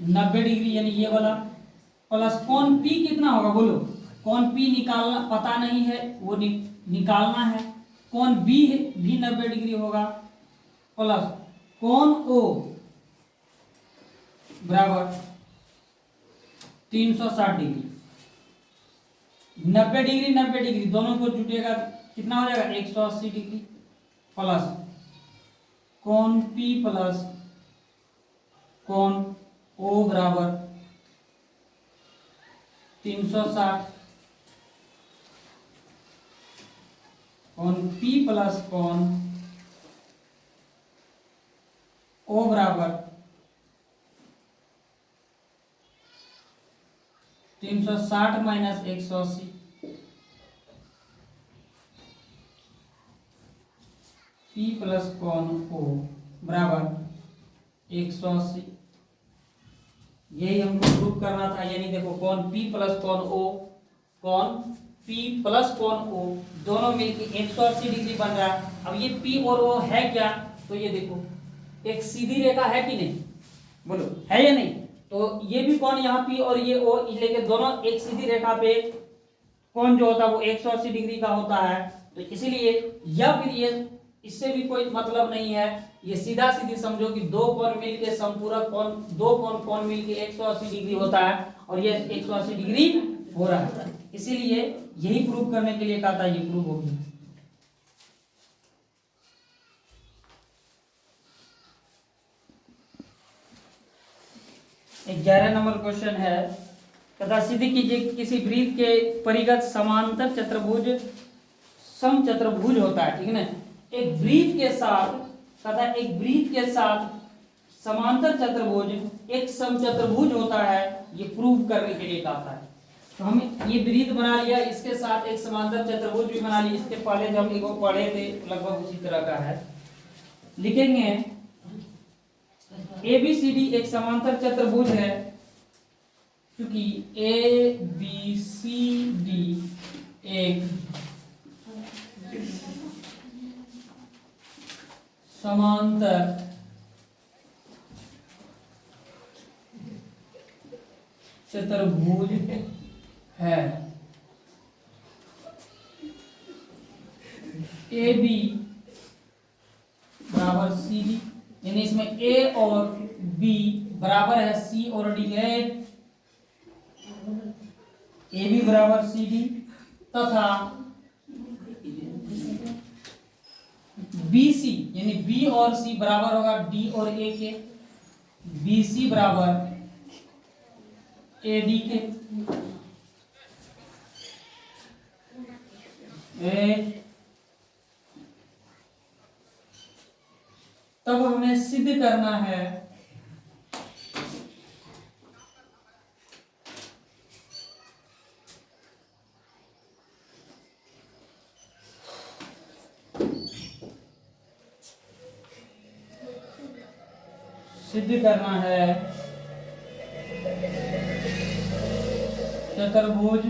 90 डिग्री, यानी ये वाला, प्लस कोण P कितना होगा बोलो, कोण P निकालना पता नहीं है, वो निकालना है, कोण B भी 90 डिग्री होगा, प्लस कोण O बराबर 360 डिग्री। 90 डिग्री 90 डिग्री दोनों को जुटेगा कितना हो जाएगा 180 डिग्री, प्लस कोण P प्लस कोण O बराबर 360, कोण P प्लस कोण O बराबर 360 माइनस 180, P प्लस कोण O बराबर 180, यही हमको प्रूव करना था। यानी देखो कोण P प्लस कोण O, कोण P प्लस कोण O दोनों मिलके 180 डिग्री बन रहा है। अब ये P और O है क्या, तो ये देखो एक सीधी रेखा है कि नहीं, बोलो है या नहीं, तो ये भी कोण यहाँ P और ये O लेके दोनों एक सीधी रेखा पे कोण जो होता है वो 180 डिग्री का होता है, तो इसीलिए या फिर ये इससे भी कोई मतलब नहीं है, ये सीधा सीधी समझो कि दो कोण मिलके संपूरक कोण, दो कोण मिलके 180 डिग्री होता है, और ये 180 डिग्री हो रहा है, इसीलिए यही प्रूव करने के लिए कहा था, ये प्रूव हो गया। एक 11 नंबर क्वेश्चन है, तथा सिद्ध कीजिए किसी वृत्त के परिगत समांतर चतुर्भुज समचतुर्भुज होता है, ठीक है ना, एक वृत्त के साथ तथा एक वृत्त के साथ समांतर चतुर्भुज एक समचतुर्भुज होता है, ये प्रूव करने के लिए कहा है। तो हम ये वृत्त बना लिया, इसके साथ एक समांतर चतुर्भुज भी बना लिया, इसके पहले जब हम इसको पढ़े थे लगभग उसी तरह का है। लिखेंगे ABCD एक समांतर चतुर्भुज है, क्योंकि ABCD एक समांतर चतुर्भुज है। AB बराबर CD, यानी इसमें A और B बराबर है C और D है, AB बराबर CD तथा BC यानी B और C बराबर होगा D और A के, BC बराबर AD के तब हमें सिद्ध करना है चतुर्भुज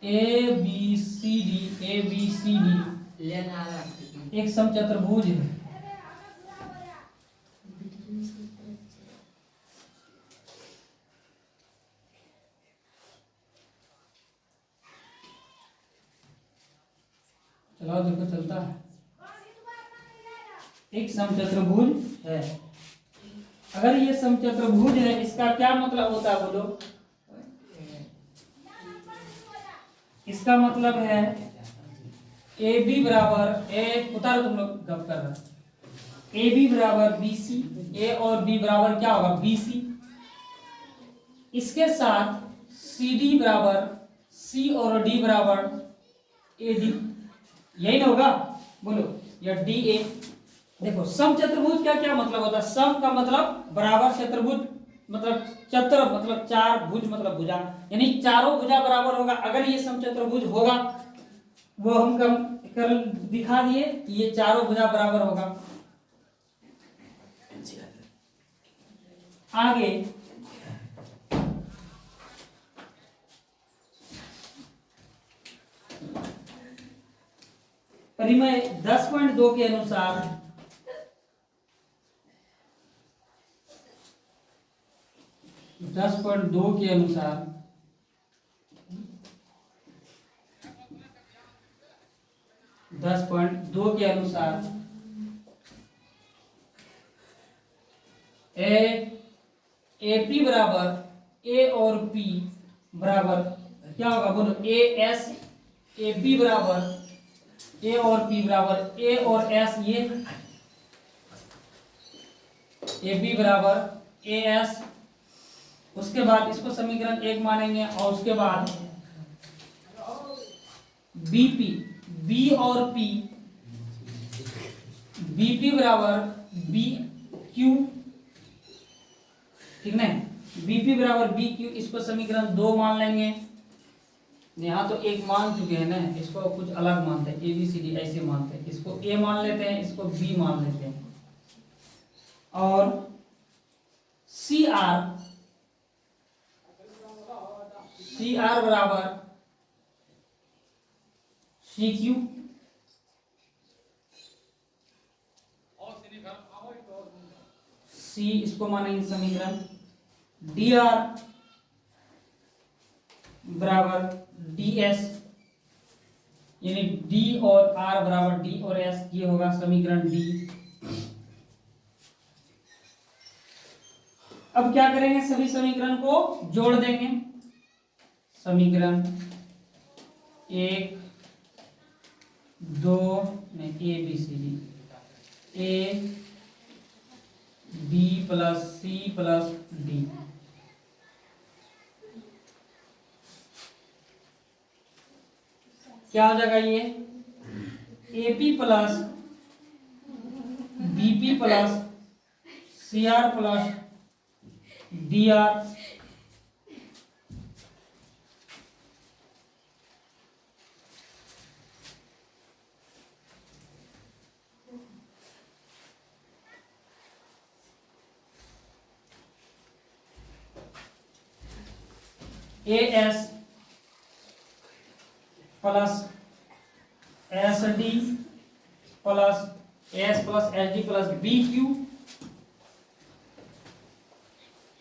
ABCD एक समचतुर्भुज है। चलो देखो चलता है। एक समचतुर्भुज है। अगर ये समचतुर्भुज है इसका क्या मतलब होता है बोलो? इसका मतलब है ए बी बराबर उतारो तुम लोग गप कर रहे। ए बी बराबर BC, ए और बी बराबर क्या होगा BC, इसके साथ CD बराबर C और D बराबर AD, यही ना होगा बोलो, या DA। देखो समचतुर्भुज क्या क्या मतलब होता है? सम का मतलब बराबर, चतुर्भुज मतलब चतुर मतलब चार, भुज मतलब भुजा, यानी चारों भुजा बराबर होगा। अगर ये समचतुर्भुज होगा वो हम कम कर दिखा दिए कि ये चारों भुजा बराबर होगा। आगे परिमेय 10.2 के अनुसार 10.2 के अनुसार AP बराबर A और P बराबर क्या होगा बोलो? AS AP बराबर A और P बराबर A और S, ये AB बराबर AS। उसके बाद इसको समीकरण 1 मानेंगे और उसके बाद BP B और P, BP बराबर BQ, ठीक ना? BP बराबर BQ, इसको समीकरण 2 मान लेंगे। यहाँ तो एक मान चुके हैं ना, इसको कुछ अलग मानते हैं, ABCD ऐसे मानते हैं। इसको A मान लेते हैं, इसको B मान लेते हैं। और CR बराबर CQ, C इसको मानेंगे समीकरण। DR बराबर DS, यानी D और R बराबर D और S, ये होगा समीकरण D। अब क्या करेंगे? सभी समीकरण को जोड़ देंगे। समीकरण 1 2 नहीं ABCD AB plus C plus D, क्या हो जाएगा? ये AP plus BP plus CR plus DR, AS plus SD plus AS plus SD plus BQ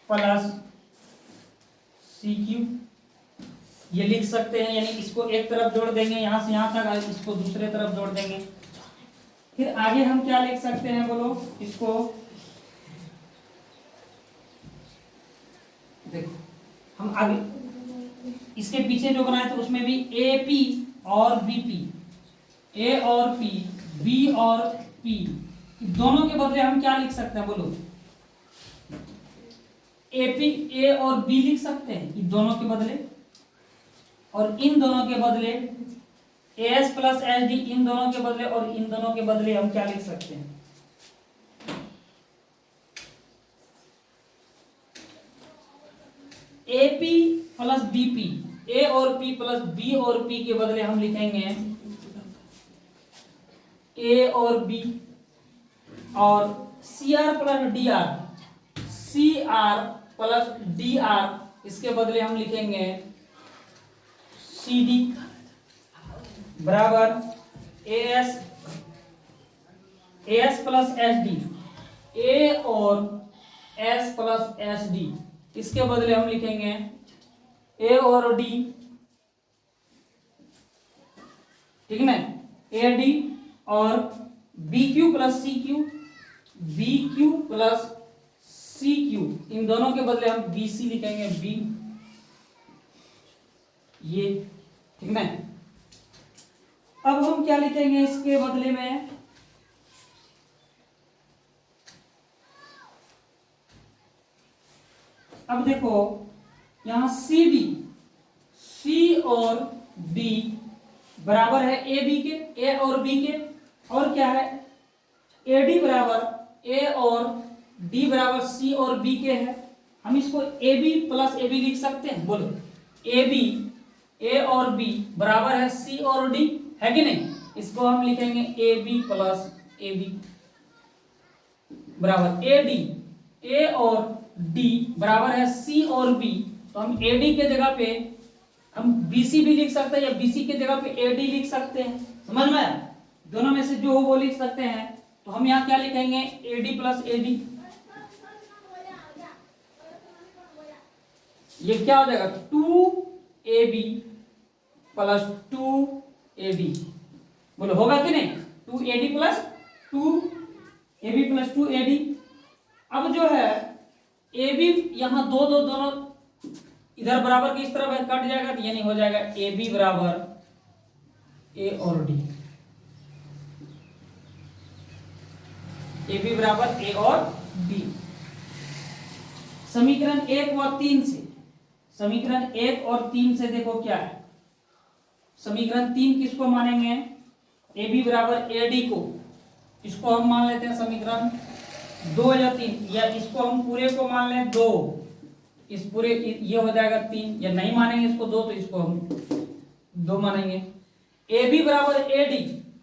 plus CQ, ये लिख सकते हैं। यानी इसको एक तरफ जोड़ देंगे यहां से यहां तक, इसको दूसरे तरफ जोड़ देंगे। फिर आगे हम क्या लिख सकते हैं बोलो? इसको देखो, हम आगे इसके पीछे जो बनाए थे उसमें भी AP और BP, ए और पी, बी और पी, दोनों के बदले हम क्या लिख सकते हैं बोलो? एपी, ए और बी लिख सकते हैं इन दोनों के बदले, और इन दोनों के बदले एस प्लस एच डी, इन दोनों के बदले, और इन दोनों के बदले हम क्या लिख सकते हैं? एपी प्लस बीपी, ए और पी प्लस बी और पी के बदले हम लिखेंगे ए और बी, और C R plus D R, C R plus D R, इसके बदले हम लिखेंगे सी डी बराबर A S plus H D, A और एस प्लस एच डी, इसके बदले हम लिखेंगे ए और डी, ठीक है, ए डी, और B Q plus C Q, B Q plus C Q, इन दोनों के बदले हम बी सी लिखेंगे, बी, ये, ठीक है। अब हम क्या लिखेंगे इसके बदले में? अब देखो यहां सी डी, सी और डी बराबर है ए बी के, ए और बी के, और क्या है ए डी बराबर ए और डी बराबर सी और बी के है। हम इसको A B plus A B लिख सकते हैं, बोलो ए बी, ए और बी बराबर है सी और डी, है कि नहीं? इसको हम लिखेंगे A B plus A B बराबर ए डी, ए और डी बराबर है सी और बी, तो हम ए डी के जगह पे हम बी सी भी लिख सकते हैं, या बी सी के जगह पे ए डी लिख सकते हैं, समझ में आया? दोनों में से जो हो वो लिख सकते हैं। तो हम यहाँ क्या लिखेंगे? A D plus A D, ये क्या हो जाएगा? 2ab प्लस 2ad, बोलो होगा कि नहीं? 2ad plus 2ab plus 2ad। अब जो है ab यहां दो दो दोनों इधर बराबर की इस तरफ है, कट जाएगा, तो यानी हो जाएगा ab बराबर a और d, ab बराबर a और d। समीकरण 1 और 3 से, समीकरण 1 और 3 से देखो क्या है। समीकरण 3 किसको मानेंगे? ए बी बराबर ए डी को, इसको हम मान लेते हैं समीकरण 2 या 3, या इसको हम पूरे को मान लें 2, इस पूरे ये हो जाएगा 3, या नहीं मानेंगे इसको 2 तो इसको हम 2 मानेंगे। ए बी बराबर ए डी।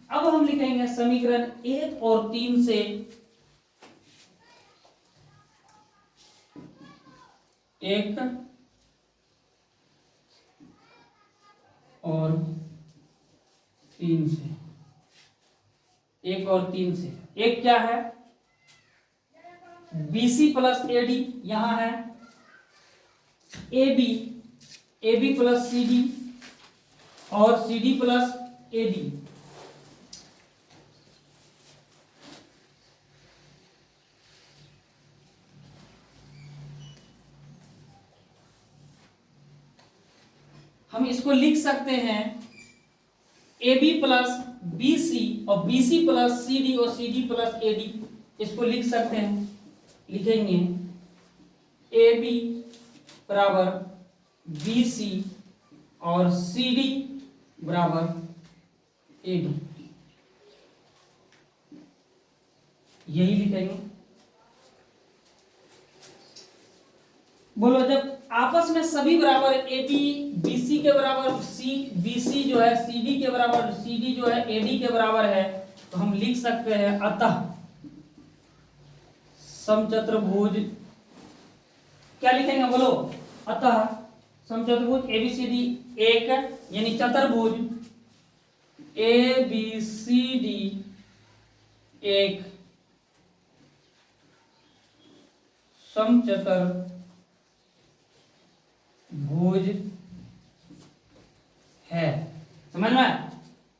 अब हम लिखेंगे समीकरण 1 और 3 से एक और 3 से, 1 और 3 से, एक क्या है? BC प्लस AD, यहां है AB प्लस CD और CD प्लस AD। हम इसको लिख सकते हैं AB प्लस BC और BC प्लस CD और CD प्लस AD, इसको लिख सकते हैं, लिखेंगे AB बराबर BC और CD बराबर AD, यही लिखेंगे। बोलो जब आपस में सभी बराबर ए बी बी सी के बराबर, सी बी सी जो है सी डी के बराबर, सी डी जो है ए डी के बराबर है, तो हम लिख सकते हैं अतः समचतुर्भुज, क्या लिखेंगे बोलो? अतः समचतुर्भुज ए बी सी डी एक, यानी चतुर्भुज ए बी सी डी एक समचतुर्भुज है। समझ में?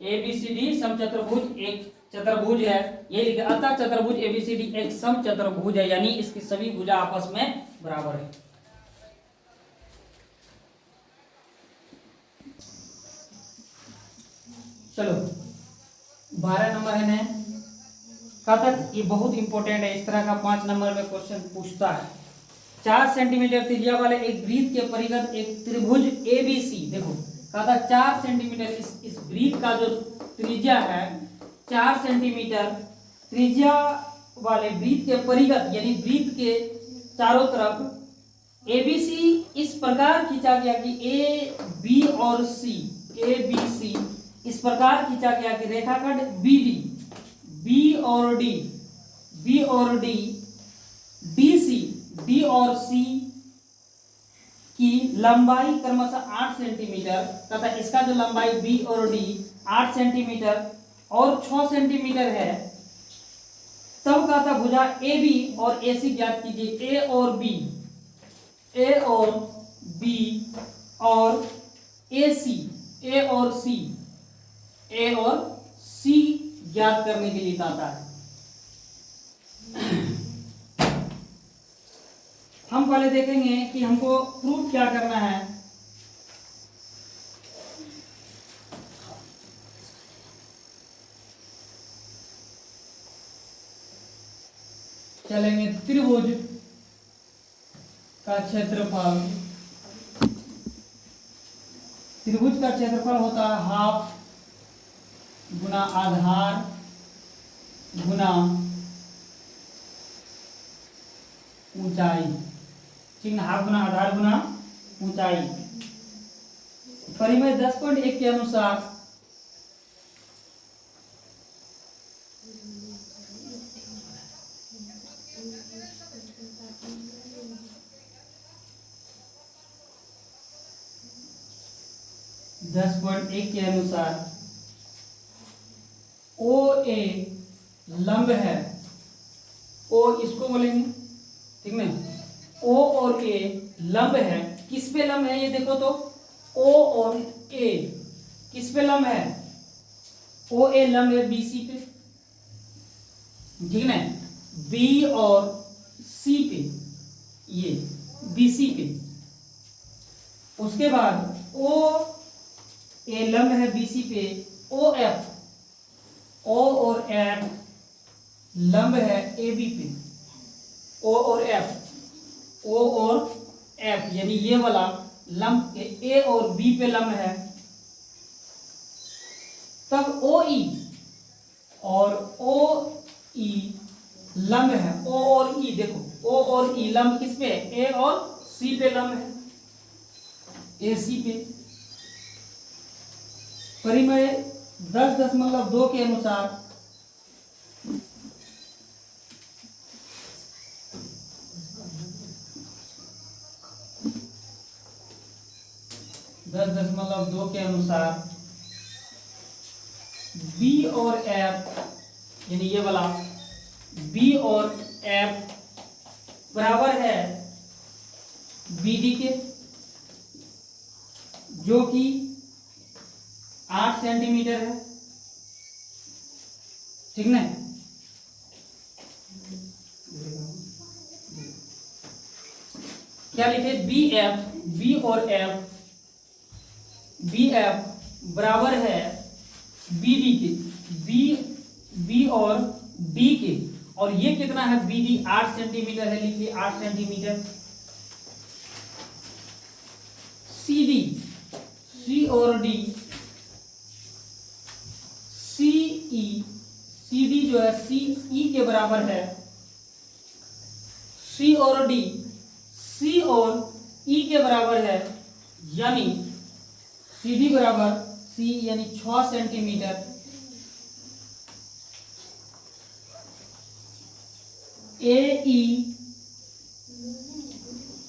ए बी सी डी समचतुर्भुज एक चतुर्भुज है, ये लिखे अतः चतुर्भुज ए बी सी डी एक समचतुर्भुज है, यानी इसकी सभी भुजा आपस में बराबर है। चलो 12 नंबर है ना। कहा तक ये बहुत इंपॉर्टेंट है, इस तरह का 5 नंबर में क्वेश्चन पूछता है। 4 सेंटीमीटर त्रिज्या वाले एक वृत्त के परिगत एक त्रिभुज एबीसी, देखो कहा था 4 सेंटीमीटर, इस वृत्त का जो त्रिज्या है 4 सेंटीमीटर त्रिज्या वाले वृत्त के परिगत यानी वृत्त के चारों तरफ एबीसी इस प्रकार खींचा गया कि ए बी और सी, ए बी सी इस प्रकार खींचा गया कि रेखाखंड बी डी, बी और डी, बी और डी, डी सी, डी और सी की लंबाई क्रमशः 8 सेंटीमीटर तथा इसका जो लंबाई बी और डी 8 सेंटीमीटर और 6 सेंटीमीटर है, तब कहा था भुजा ए बी और ए सी ज्ञात कीजिए। ए और बी, ए और बी और ए सी, ए और सी, ए और सी ज्ञात करने के लिए कहता है। हम पहले देखेंगे कि हमको प्रूफ क्या करना है। चलेंगे त्रिभुज का क्षेत्रफल, त्रिभुज का क्षेत्रफल होता है हाफ गुना आधार गुना ऊंचाई, ठीक ना, हाफ गुना आधार गुना ऊंचाई। परिमेय 10.1 के अनुसार के अनुसार ओ ए लंब है, ओ इसको बोलेंगे, ठीक ना, ओ और ए लंब है। किस पे लंब है ये देखो तो, ओ और ए किस पे लंब है, ओ ए लंब है बीसी पे, ठीक ना, बी और सी पे, ये बीसी पे। उसके बाद ओ ए लंब है बीसी पे, ओ एफ, ओ और एफ लंब है ए बी पे, ओ और एफ, ओ और एफ यानी ये वाला लंब ए और बी पे लंब है। तब ओ ई और ओ ई लंब है, ओ और ई देखो, ओ और ई लंब किस पे है, ए और सी पे लंब है, ए सी पे। परिमेय 10.2 के अनुसार बी और एफ यानी ये वाला बी और एफ बराबर है बी डी के, जो कि 8 सेंटीमीटर है, ठीक ना। क्या लिखे, बी एफ, बी और एफ, बी एफ बराबर है बी डी के, बी और डी के, और ये कितना है बी डी 8 सेंटीमीटर है, लिखिए 8 सेंटीमीटर। सी डी, सी और डी, सी ई, सी डी जो है सी ई के बराबर है, सी और डी सी और ई के बराबर है, यानी सी डी बराबर सी यानी 6 सेंटीमीटर, ए ई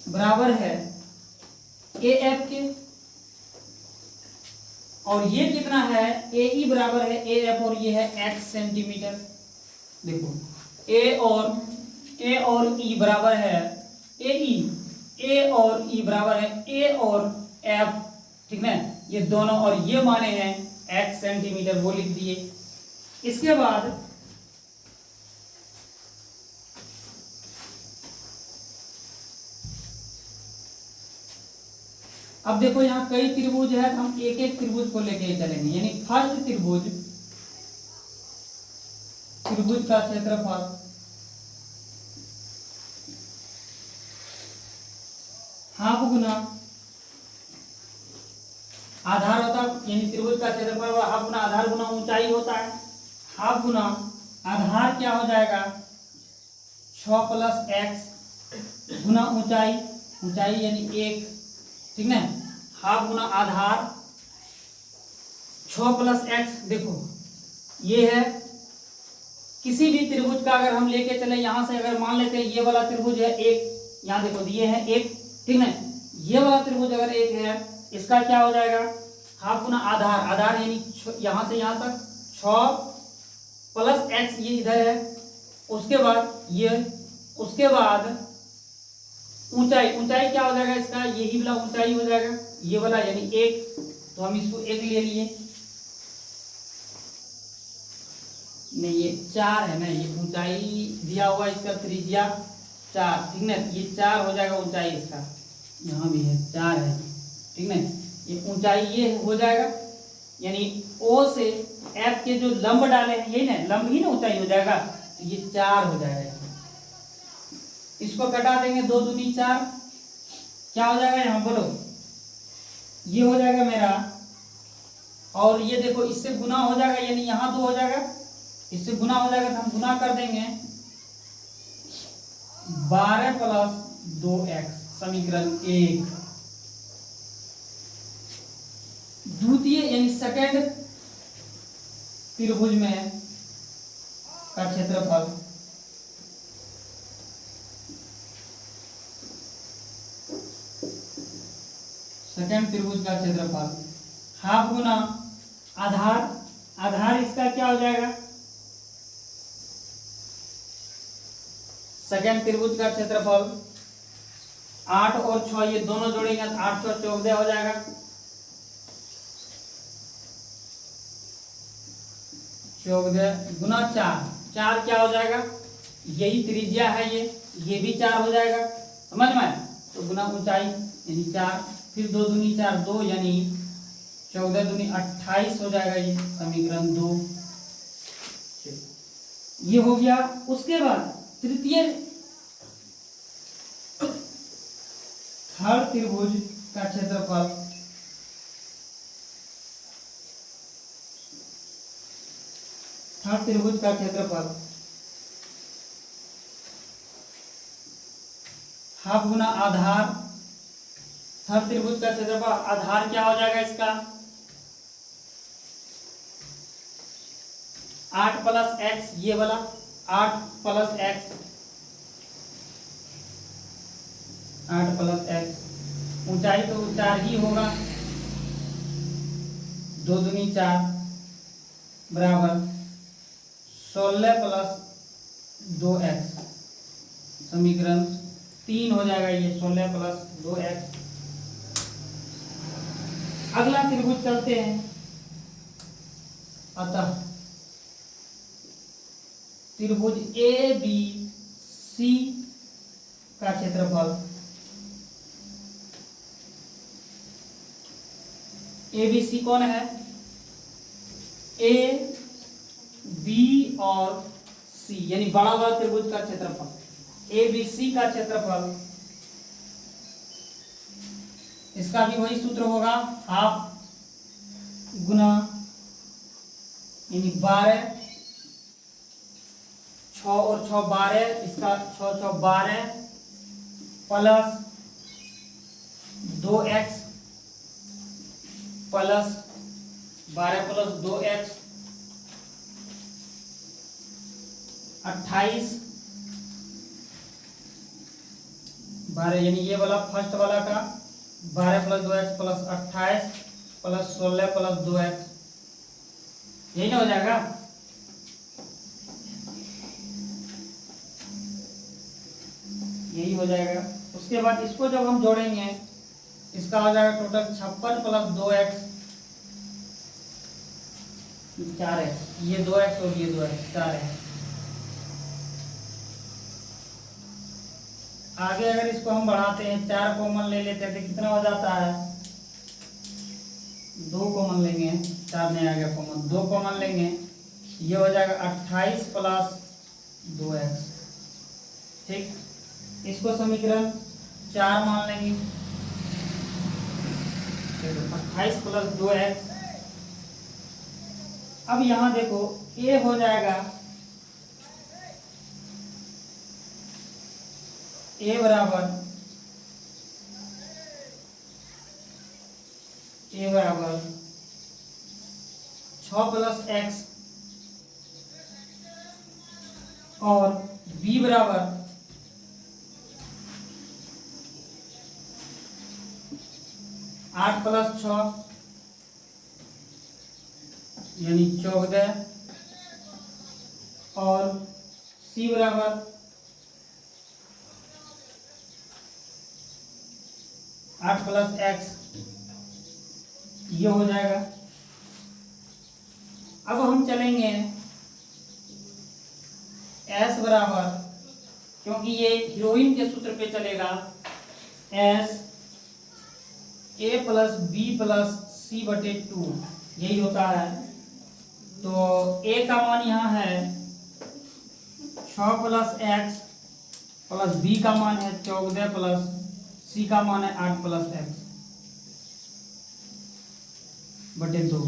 बराबर है ए एफ के, और ये कितना है ए ई बराबर है ए एफ, और ये है एक्स सेंटीमीटर। देखो ए और ई बराबर है ए ई, ए और ई बराबर है ए और एफ, ठीक है, ये दोनों, और ये माने हैं एक्स सेंटीमीटर, वो लिख दिए। इसके बाद अब देखो यहाँ कई त्रिभुज है, हम एक एक त्रिभुज को लेके चलेंगे, यानी फर्स्ट त्रिभुज त्रिभुज का क्षेत्रफल हाफ गुना आधार होता है, यानी त्रिभुज का क्षेत्रफल हाफ गुना आधार गुना ऊंचाई होता है। हाफ गुना आधार क्या हो जाएगा 6 + x गुना ऊंचाई, ऊंचाई यानी 1, ठीक ना। हाफ गुना आधार 6 + x, देखो ये है किसी भी त्रिभुज का अगर हम लेके चले यहां से, अगर मान लेते हैं ये वाला त्रिभुज है 1, यहाँ देखो ये है 1, ठीक ना। ये वाला त्रिभुज अगर 1 है, इसका क्या हो जाएगा हाफ गुना आधार, आधार यानी यहां से यहां तक 6 + x, ये इधर है। उसके बाद ये, उसके बाद ऊंचाई, ऊंचाई क्या हो जाएगा इसका, यही वाला ऊंचाई हो जाएगा ये वाला, यानी 1, तो हम इसको 1 ले लिए। नहीं ये 4 है ना, ये ऊंचाई दिया हुआ इसका त्रिज्या 4, ठीक ना। ये 4 हो जाएगा ऊंचाई इसका, यहाँ भी है 4 है, ठीक ना। ये ऊंचाई ये हो जाएगा, यानी O से F के जो लंब डाले हैं यही ना, लंब ही ना ऊंचाई हो जाएगा, तो ये 4 हो जाएगा। इसको कटा देंगे, 2 दूनी 4, क्या हो जाएगा यहाँ बोलो, ये हो जाएगा मेरा, और ये देखो इससे गुना हो जाएगा, यानी यहाँ 2 हो जाएगा, इससे गुना हो जाएगा तो हम गुना कर देंगे 12 + 2x, समीकरण 1। द्वितीय यानी सेकंड त्रिभुज में का क्षेत्रफल सेकंड त्रिभुज का क्षेत्रफल हाफ गुना आधार, आधार इसका क्या हो जाएगा सेकंड त्रिभुज का क्षेत्रफल 8 और 6, ये दोनों जोड़ेंगे तो 8 × 6 = 14 हो जाएगा। 14 गुना 4, 4 क्या हो जाएगा, यही त्रिज्या है, ये भी 4 हो जाएगा, समझ में। तो गुना ऊंचाई यानी 4, फिर 2 दूनी 4, 2 यानी 14 दूनी 28 हो जाएगा, ये समीकरण 2 ये हो गया। उसके बाद तृतीय थर्ड त्रिभुज का क्षेत्रफल थर्ड त्रिभुज का क्षेत्रफल हाफ गुना आधार, थर्ड त्रिभुज का क्षेत्रफल आधार क्या हो जाएगा इसका 8 + x, ये वाला 8 + x, 8 + x, ऊंचाई तो 4 ही होगा, 2 दूनी 4 बराबर 16 + 2x, समीकरण 3 हो जाएगा, ये 16 + 2x। अगला त्रिभुज चलते हैं, अतः त्रिभुज ABC का क्षेत्रफल ABC कौन है, A, B और C, यानी बड़ा वाला त्रिभुज का क्षेत्रफल ABC का क्षेत्रफल, इसका भी वही सूत्र होगा हाफ गुना यानी 12, 6 और 6 12, इसका 6 × 6 12 प्लस 2x प्लस 12 + 2x 28, 12 यानी ये वाला फर्स्ट वाला का 12 + 2x प्लस 28 प्लस 16 + 2x, यही ना हो जाएगा। यही हो जाएगा। उसके बाद इसको जब हम जोड़ेंगे इसका हो जाएगा टोटल 56 + 2x 4x, ये 2x और ये 2x 4x। आगे अगर इसको हम बढ़ाते हैं 4 कॉमन ले लेते हैं तो कितना हो जाता है 2 कॉमन लेंगे, 4 नहीं आ गया कॉमन, 2 कॉमन लेंगे ये हो जाएगा 28 प्लस 2x। ठीक, इसको समीकरण 4 मान लेंगे। 28 प्लस 2x। अब यहां देखो a हो जाएगा a बराबर 6 प्लस x और b बराबर 8 प्लस 6 यानी 14 और c बराबर 8 प्लस x, ये हो जाएगा। अब हम चलेंगे s बराबर, क्योंकि ये हीरोइन के सूत्र पे चलेगा, s a plus b plus c बटे 2, यही होता है। तो a का मान यहाँ है 6 प्लस x प्लस b का मान है 14 प्लस c का मान है 8 प्लस x बटे 2।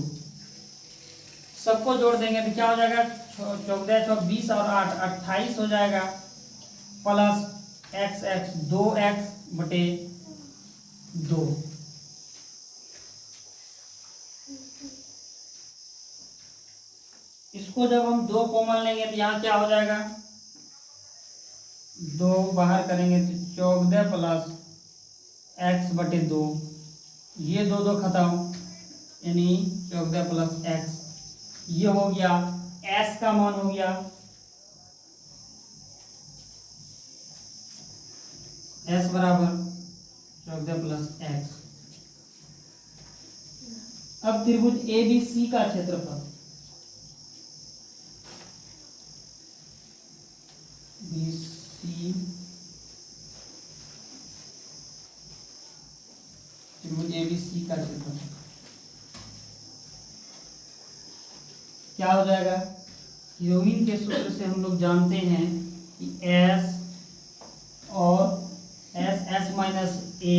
सबको जोड़ देंगे तो क्या हो जाएगा, 14 6 20 और 8 28 हो जाएगा, प्लस x 2x बटे 2। इसको जब हम 2 कॉमन लेंगे तो यहाँ क्या हो जाएगा, 2 बाहर करेंगे तो 14 प्लस x बटे 2, ये 2 खत्म, यानी 14 प्लस x, ये हो गया s का मान हो गया, s बराबर 14 प्लस x। अब त्रिभुज ABC का क्षेत्रफल, BC त्रिभुज ABC का क्षेत्रफल क्या हो जाएगा, हीरोइन के सूत्र से हम लोग जानते हैं कि S और S minus A,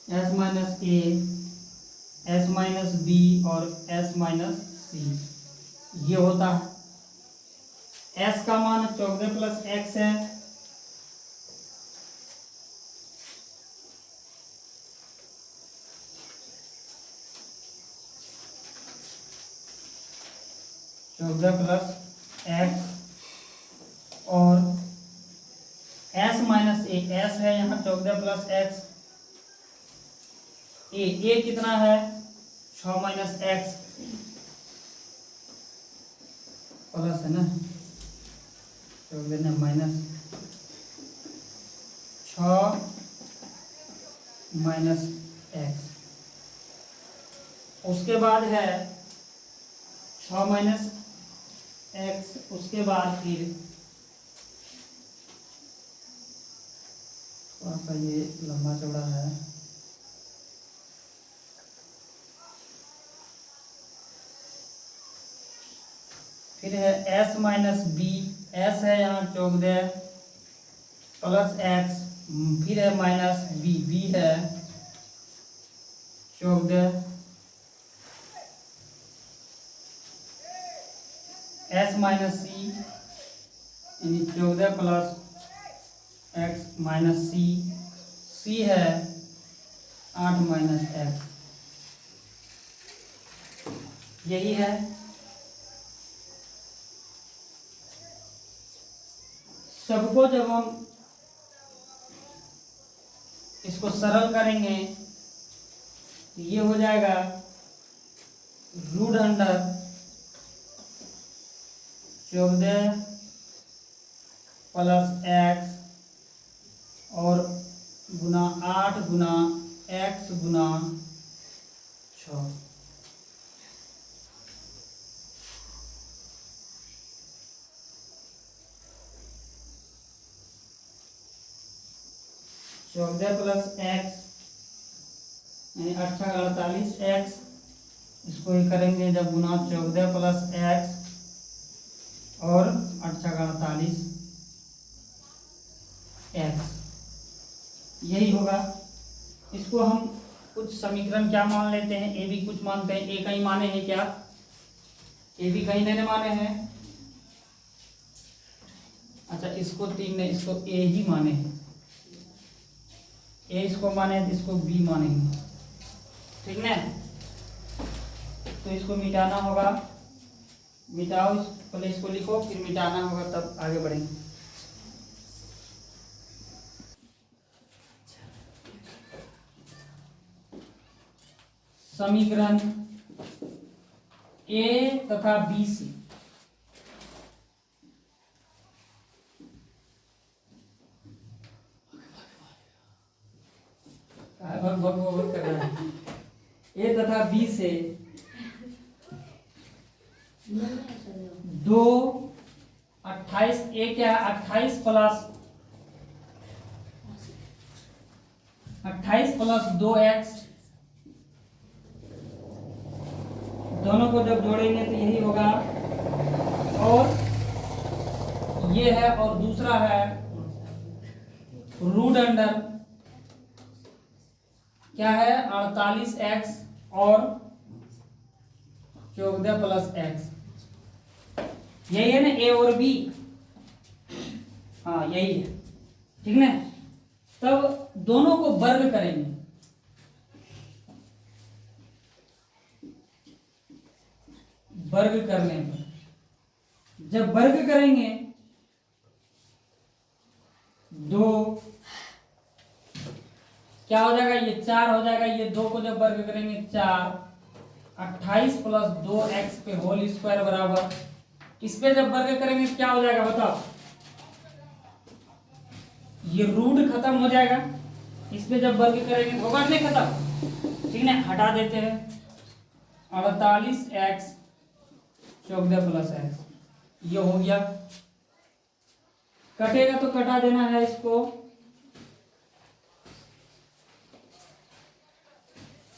S minus A, S minus B और S माइनस C, ये होता है। S का मान 14 प्लस x है, प्लस x और s माइनस ए, s है यहाँ 14 प्लस x, a कितना है 6 माइनस x प्लस है ना 14 माइनस 6 माइनस x, उसके बाद है 6 माइनस x, उसके बाद फिर थोड़ा सा ये लंबा चौड़ा है, फिर है s माइनस b, s है यहाँ 14 प्लस x, फिर है माइनस b है 14, s माइनस c यानी 14 प्लस x माइनस c है 8 माइनस x, यही है। सबको जब हम इसको सरल करेंगे तो ये हो जाएगा रूट अंडर 14 प्लस x और गुना 8 गुना x गुना 6, प्लस x यानी 48 x इसको ये करेंगे जब गुना 14 प्लस एक्स और 48 एक्स, यही होगा। इसको हम कुछ समीकरण क्या मान लेते हैं, ए भी कुछ मानते हैं। ए कहीं माने हैं क्या, ए भी कहीं नहीं माने हैं। अच्छा, इसको 3 ने, इसको ए ही माने हैं। ए इसको माने तो इसको बी मानेंगे, ठीक ना। तो इसको मिटाना होगा, मिटाओ, पहले इसको लिखो फिर मिटाना होगा, तब आगे बढ़ेंगे। समीकरण ए तथा बी से कर रहा है। ए तथा बी से 2 28, ए क्या है 28 प्लस 2x, दोनों को जब जोड़ेंगे तो यही होगा। और ये है, और दूसरा है रूट अंडर क्या है 48x और 14 प्लस x, यही है ना ए और बी, हाँ यही है, ठीक ना। तब दोनों को वर्ग करेंगे, वर्ग करने पर जब वर्ग करेंगे 2 क्या हो जाएगा, ये 4 हो जाएगा। ये 2 को जब वर्ग करेंगे 4, 28 प्लस 2x पे होल स्क्वायर बराबर, इस पे जब वर्ग करेंगे क्या हो जाएगा बताओ, ये रूट खत्म हो जाएगा। इस पे जब वर्ग करेंगे होगा नहीं खत्म, ठीक ना, हटा देते हैं। 48x 14 प्लस x, ये हो गया। कटेगा तो कटा देना है इसको,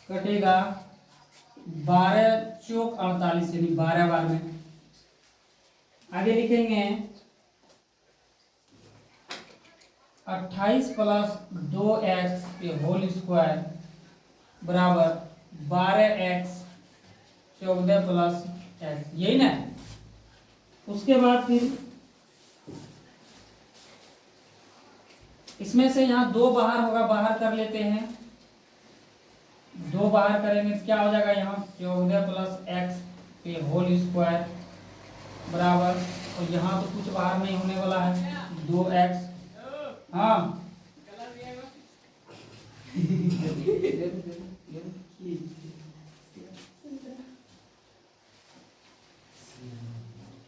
कटेगा 12 चौक 48 यानी 12 बार में। आगे लिखेंगे 28 प्लस 2x के होल स्क्वायर बराबर 12x 14 प्लस x, यही ना। उसके बाद फिर इसमें से यहाँ 2 बाहर होगा, बाहर कर लेते हैं। 2 बाहर करेंगे तो क्या हो जाएगा, यहाँ 14 प्लस x के होल स्क्वायर बराबर, और यहाँ तो कुछ बाहर नहीं होने वाला है, 2x, हाँ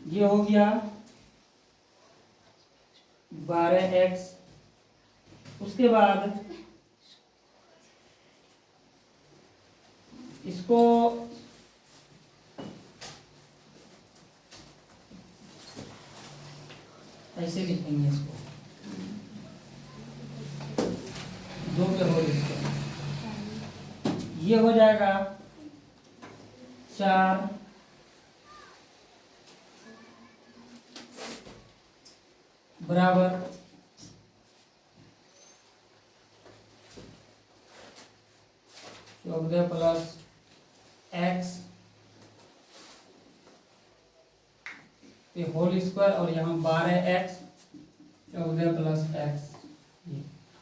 ये हो गया 12x। उसके बाद इसको ऐसे लिखेंगे, इसको 2 पे होल स्क्वायर, ये हो जाएगा 4 बराबर 14 प्लस x पे होल स्क्वायर, और यहाँ 12x 14 प्लस x।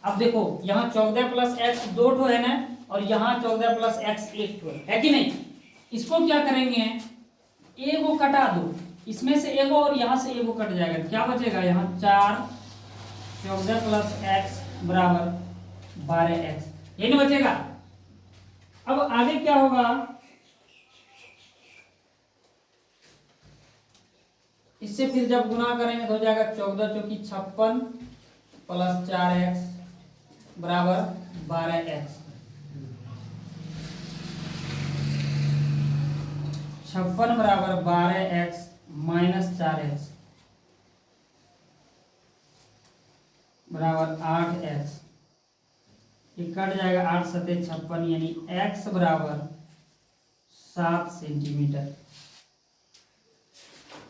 अब देखो यहाँ 14 प्लस x 2 ठो है ना, और यहाँ 14 प्लस x 1 ठो है कि नहीं। इसको क्या करेंगे, ए को कटा दो, इसमें से एगो और यहाँ से एगो कट जाएगा, क्या बचेगा यहाँ 4 14 प्लस x बराबर 12x, यही नहीं बचेगा। अब आगे क्या होगा, इससे फिर जब गुना करेंगे तो हो जाएगा 14 चौकी 56 प्लस 4x बराबर 12x, 56 बराबर 12x माइनस 4x बराबर 8x, ये कट जाएगा 8 सते 56, यानी x बराबर 7 सेंटीमीटर।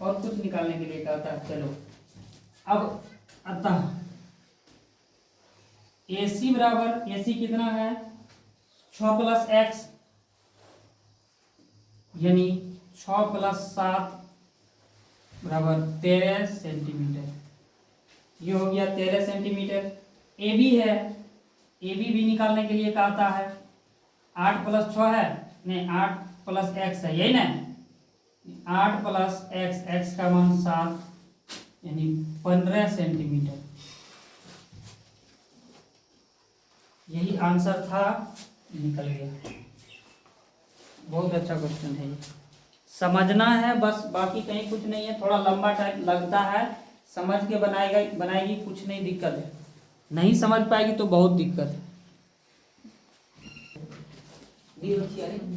और कुछ निकालने के लिए कहा था। चलो अब अतः AC बराबर, AC कितना है 6 + x, यानी 6 + 7 बराबर 13 सेंटीमीटर। ये हो गया 13 सेंटीमीटर। AB है, AB भी निकालने के लिए कहता है। 8 + 6 है, नहीं 8 + x है, यही ना। 8 + x, x का मान 7, यानी 15 सेंटीमीटर। यही आंसर था, निकल गया। बहुत अच्छा क्वेश्चन है ये, समझना है बस, बाकी कहीं कुछ नहीं है। थोड़ा लंबा टाइम लगता है, समझ के बनाएगी कुछ नहीं दिक्कत है, नहीं समझ पाएगी तो बहुत दिक्कत है।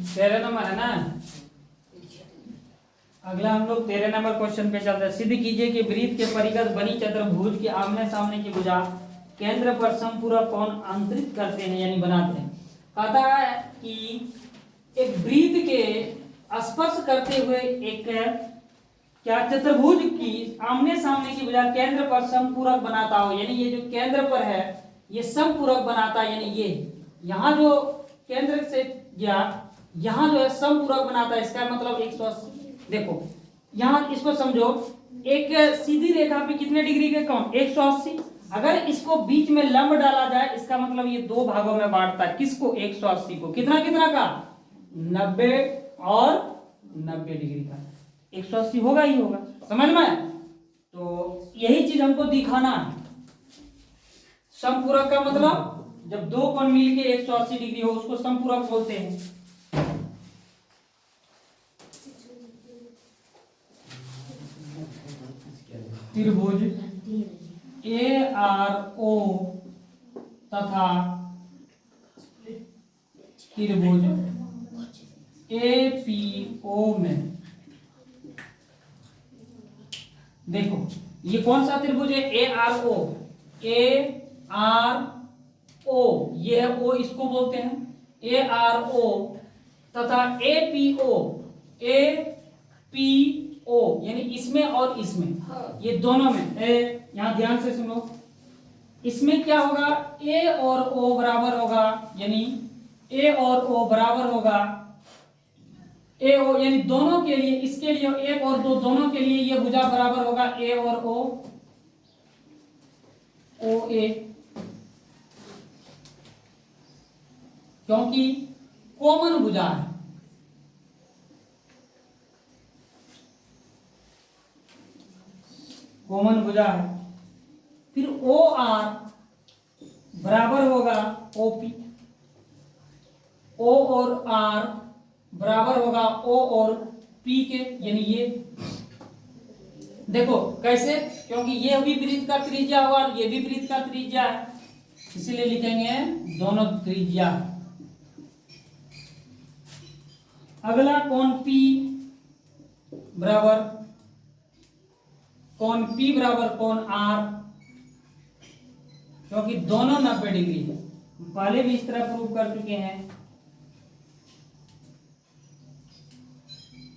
13 नंबर है ना। अगला हम लोग 13 नंबर क्वेश्चन पे चलते हैं। सिद्ध कीजिए कि वृत्त के परिगत बनी चतुर्भुज के आमने सामने की भुजा केंद्र पर समपूरक कोण अंतरित करते हैं, यानी बनाते हैं। कहता है कि एक वृत्त के स्पर्श करते हुए एक क्या चतुर्भुज की आमने सामने की भुजा केंद्र पर समपूरक बनाता हो, यानी ये जो केंद्र पर है ये समपूरक बनाता है, यानी ये यहाँ जो केंद्र से गया यहाँ जो है समपूरक बनाता है। इसका मतलब 180। देखो यहाँ इसको समझो, एक सीधी रेखा पे कितने डिग्री के कोण 180। अगर इसको बीच में लंब डाला जाए, इसका मतलब ये दो भागों में बांटता है। किसको 180 को, कितना कितना का 90 और 90 डिग्री का 180 होगा ही होगा, समझ में। तो यही चीज हमको दिखाना है। समपूरक का मतलब जब दो कोण मिलके 180 डिग्री हो उसको समपूरक बोलते हैं। त्रिभुज ARO तथा त्रिभुज APO में, देखो ये कौन सा त्रिभुज है ARO, ARO ये है O, इसको बोलते हैं ARO तथा APO, APO यानी इसमें और इसमें, ये दोनों में। यहां ध्यान से सुनो, इसमें क्या होगा A और O बराबर होगा, यानी A और O बराबर होगा। A O यानी दोनों के लिए, इसके लिए एक और दो, दोनों के लिए ये भुजा बराबर होगा A और O, OA, क्योंकि कॉमन भुजा है। कॉमन भुजा है। फिर OR बराबर होगा OP, O और R बराबर होगा O और P के, यानी ये देखो कैसे, क्योंकि ये भी वृत्त का त्रिज्या हुआ और ये भी वृत्त का त्रिज्या है, इसीलिए लिखेंगे दोनों त्रिज्या। अगला कोण P बराबर कोण R, क्योंकि दोनों 90 डिग्री है। पहले भी इस तरह प्रूव कर चुके हैं।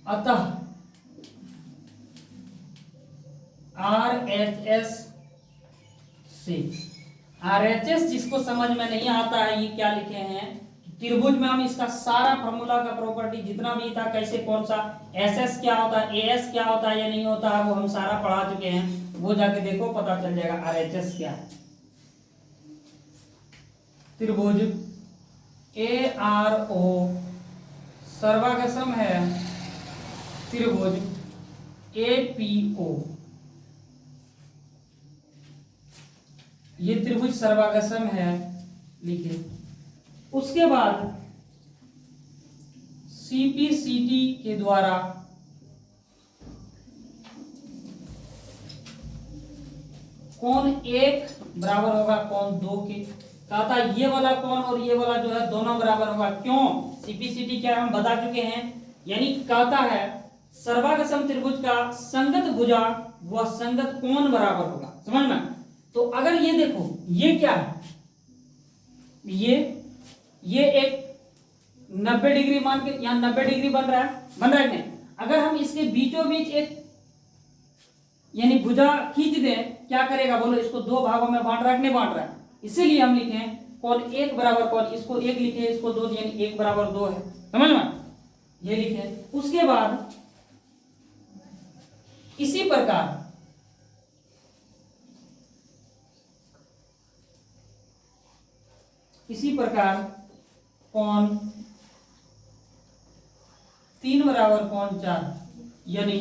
अतः RHS से, RHS जिसको समझ में नहीं आता है, ये क्या लिखे हैं त्रिभुज में, हम इसका सारा फॉर्मूला का प्रॉपर्टी जितना भी था, कैसे कौन सा SS क्या होता है, AS क्या होता है या नहीं होता है, वो हम सारा पढ़ा चुके हैं। वो जाके देखो, पता चल जाएगा RHS क्या है। त्रिभुज ARO सर्वागसम है त्रिभुज APO, ये त्रिभुज सर्वागसम है, लिखिए। उसके बाद CPCT के द्वारा कोण 1 बराबर होगा कोण 2 के। कहा था ये वाला कोण और ये वाला जो है दोनों बराबर होगा। क्यों? CPCT क्या हम बता चुके हैं, यानी कहता है सर्वागसम त्रिभुज का संगत भुजा व संगत कोण बराबर होगा, समझ में। तो अगर ये देखो, ये क्या है, ये एक 90 डिग्री मान के यहाँ 90 डिग्री बन रहा है नहीं। अगर हम इसके बीचों बीच एक यानी भुजा खींच दें, क्या करेगा बोलो, इसको दो भागों में बांट रहा है नहीं बांट रहा है। इसीलिए हम लिखे कौन एक बराबर कौन, इसको एक लिखे इसको दो, यानी एक बराबर दो है, समझ में, ये लिखे। उसके बाद इसी प्रकार कौन 3 बराबर कौन 4, यानी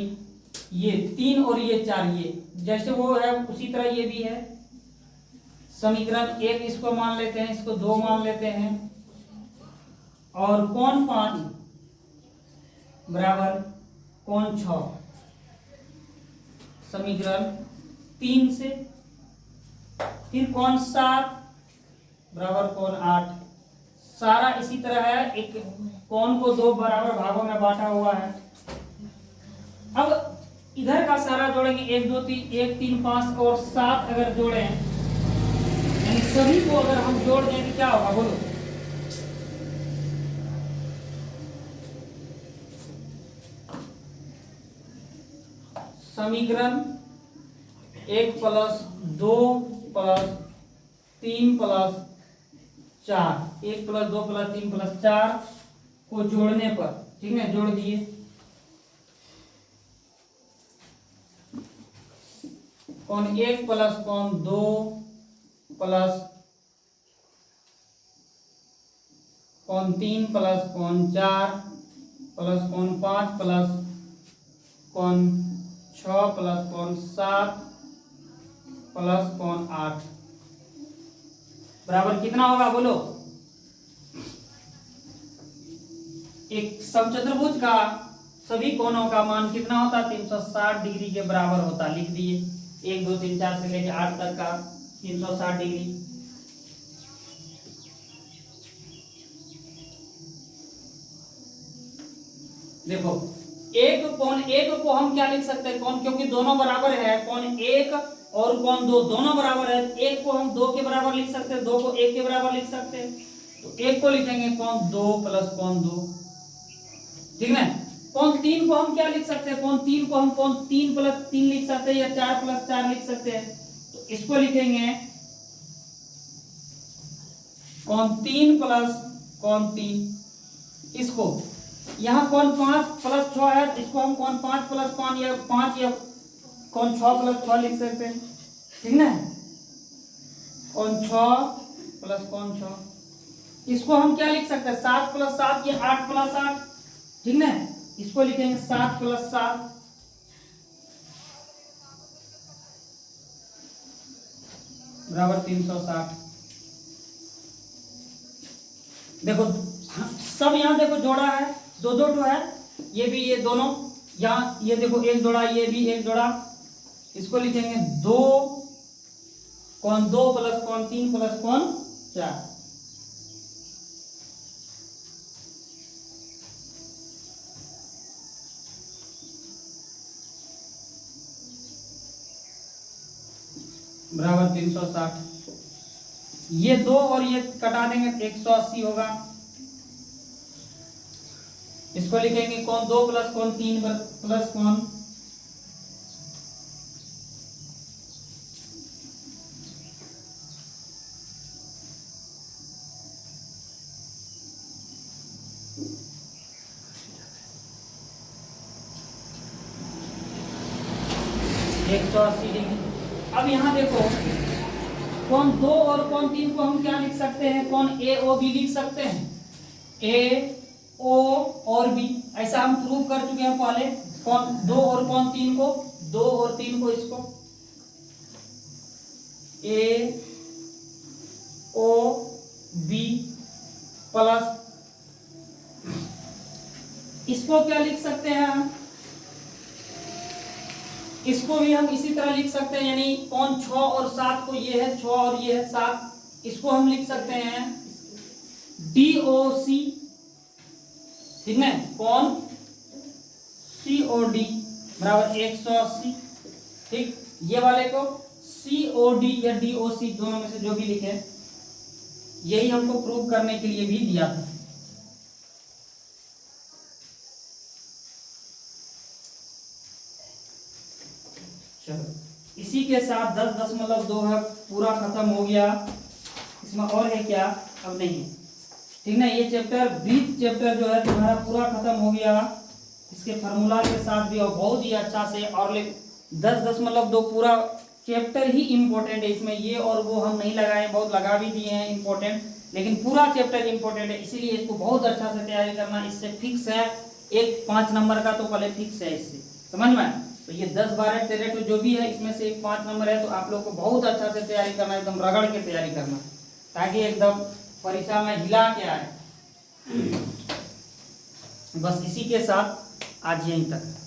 ये 3 और ये 4, ये जैसे वो है उसी तरह ये भी है। समीकरण 1 इसको मान लेते हैं, इसको 2 मान लेते हैं, और कौन 5 बराबर कौन 6 समीकरण 3 से। फिर कौन 7 बराबर कौन 8, सारा इसी तरह है। एक कौन को दो बराबर भागों में बांटा हुआ है। अब इधर का सारा जोड़ेंगे, 1 2 3 1 3 5 और 7 अगर जोड़ें, यानी सभी को अगर हम जोड़ दें तो क्या होगा बोलो, समीकरण 1 plus 2 plus 3 plus 4, 1 plus 2 plus 3 plus 4 को जोड़ने पर, ठीक है, जोड़ दिए, कौन 1 प्लस कौन 2 प्लस कौन 3 प्लस कौन 4 प्लस कौन 5 प्लस कौन 6 प्लस कौन 7 प्लस कौन 8 बराबर कितना होगा बोलो। एक समचतुर्भुज का सभी कोणों का मान कितना होता, 360 डिग्री के बराबर होता। लिख दिए 1 2 3 4 से लेकर 8 तक का 360 डिग्री। देखो एक को हम क्या लिख सकते हैं, कौन, क्योंकि दोनों बराबर है, कौन 1 और कौन 2 दोनों बराबर है, एक को हम 2 के बराबर लिख सकते हैं, 2 को 1 के बराबर लिख सकते हैं। तो एक को लिखेंगे कौन 2 प्लस कौन 2, ठीक है। कौन 3 को हम क्या लिख सकते हैं, कौन 3 को हम कौन 3 प्लस 3 लिख सकते हैं या 4 प्लस 4 लिख सकते हैं। तो इसको लिखेंगे कौन 3 प्लस कौन 3। इसको यहाँ कौन 5 प्लस 6 है, इसको हम कौन 5 प्लस 5 या 5 या कौन 6 प्लस 6 लिख सकते हैं, ठीक ना। कौन 6 प्लस कौन 6, इसको हम क्या लिख सकते हैं 7 प्लस 7 या 8 प्लस 8, ठीक ना। इसको लिखेंगे 7 प्लस 7 बराबर 360। देखो सब यहाँ देखो जोड़ा है, दो दो टू है, ये भी ये दोनों, यहाँ ये देखो एक जोड़ा, ये भी एक जोड़ा। इसको लिखेंगे 2 कौन 2 प्लस कौन 3 प्लस कौन 4। बराबर 360। ये 2 और ये कटा देंगे 180 होगा। इसको लिखेंगे कौन 2 प्लस कौन 3 प्लस कौन एक 180 डिग्री। अब यहाँ देखो कौन 2 और कौन 3 को हम क्या लिख सकते हैं, कौन ए ओ बी लिख सकते हैं, ए ओ और बी, ऐसा हम प्रूव कर चुके हैं पहले। कौन 2 और कौन 3 को, 2 और 3 को इसको ए ओ बी प्लस, इसको क्या लिख सकते हैं हम, इसको भी हम इसी तरह लिख सकते हैं, यानी कौन 6 और 7 को, ये है 6 और ये है 7, इसको हम लिख सकते हैं डी ओ सी, ठीक है। कौन सी ओ डी बराबर 180, ठीक। ये वाले को सी ओ डी या डी ओ सी दोनों में से जो भी लिखे, यही हमको प्रूव करने के लिए भी दिया था। चलो इसी के साथ 10.2 है पूरा खत्म हो गया। इसमें और है क्या? अब नहीं है, ठीक ना। ये चैप्टर ब्रीथ चैप्टर जो है तुम्हारा पूरा खत्म हो गया इसके फार्मूला के साथ भी, और बहुत ही अच्छा से। और 10.2 पूरा चैप्टर ही इम्पोर्टेंट है, इसमें ये और वो हम नहीं लगाए, बहुत लगा भी दिए हैं इम्पोर्टेंट, लेकिन पूरा चैप्टर इम्पोर्टेंट है, इसीलिए इसको बहुत अच्छा से तैयारी करना। इससे फिक्स है एक 5 नंबर का तो पहले फिक्स है, इससे समझ में। तो ये 10, 12, 13 जो भी है इसमें से एक 5 नंबर है, तो आप लोग को बहुत अच्छा से तैयारी करना, एकदम रगड़ के तैयारी करना, ताकि एकदम परीक्षा में हिला के आए। बस इसी के साथ आज यहीं तक।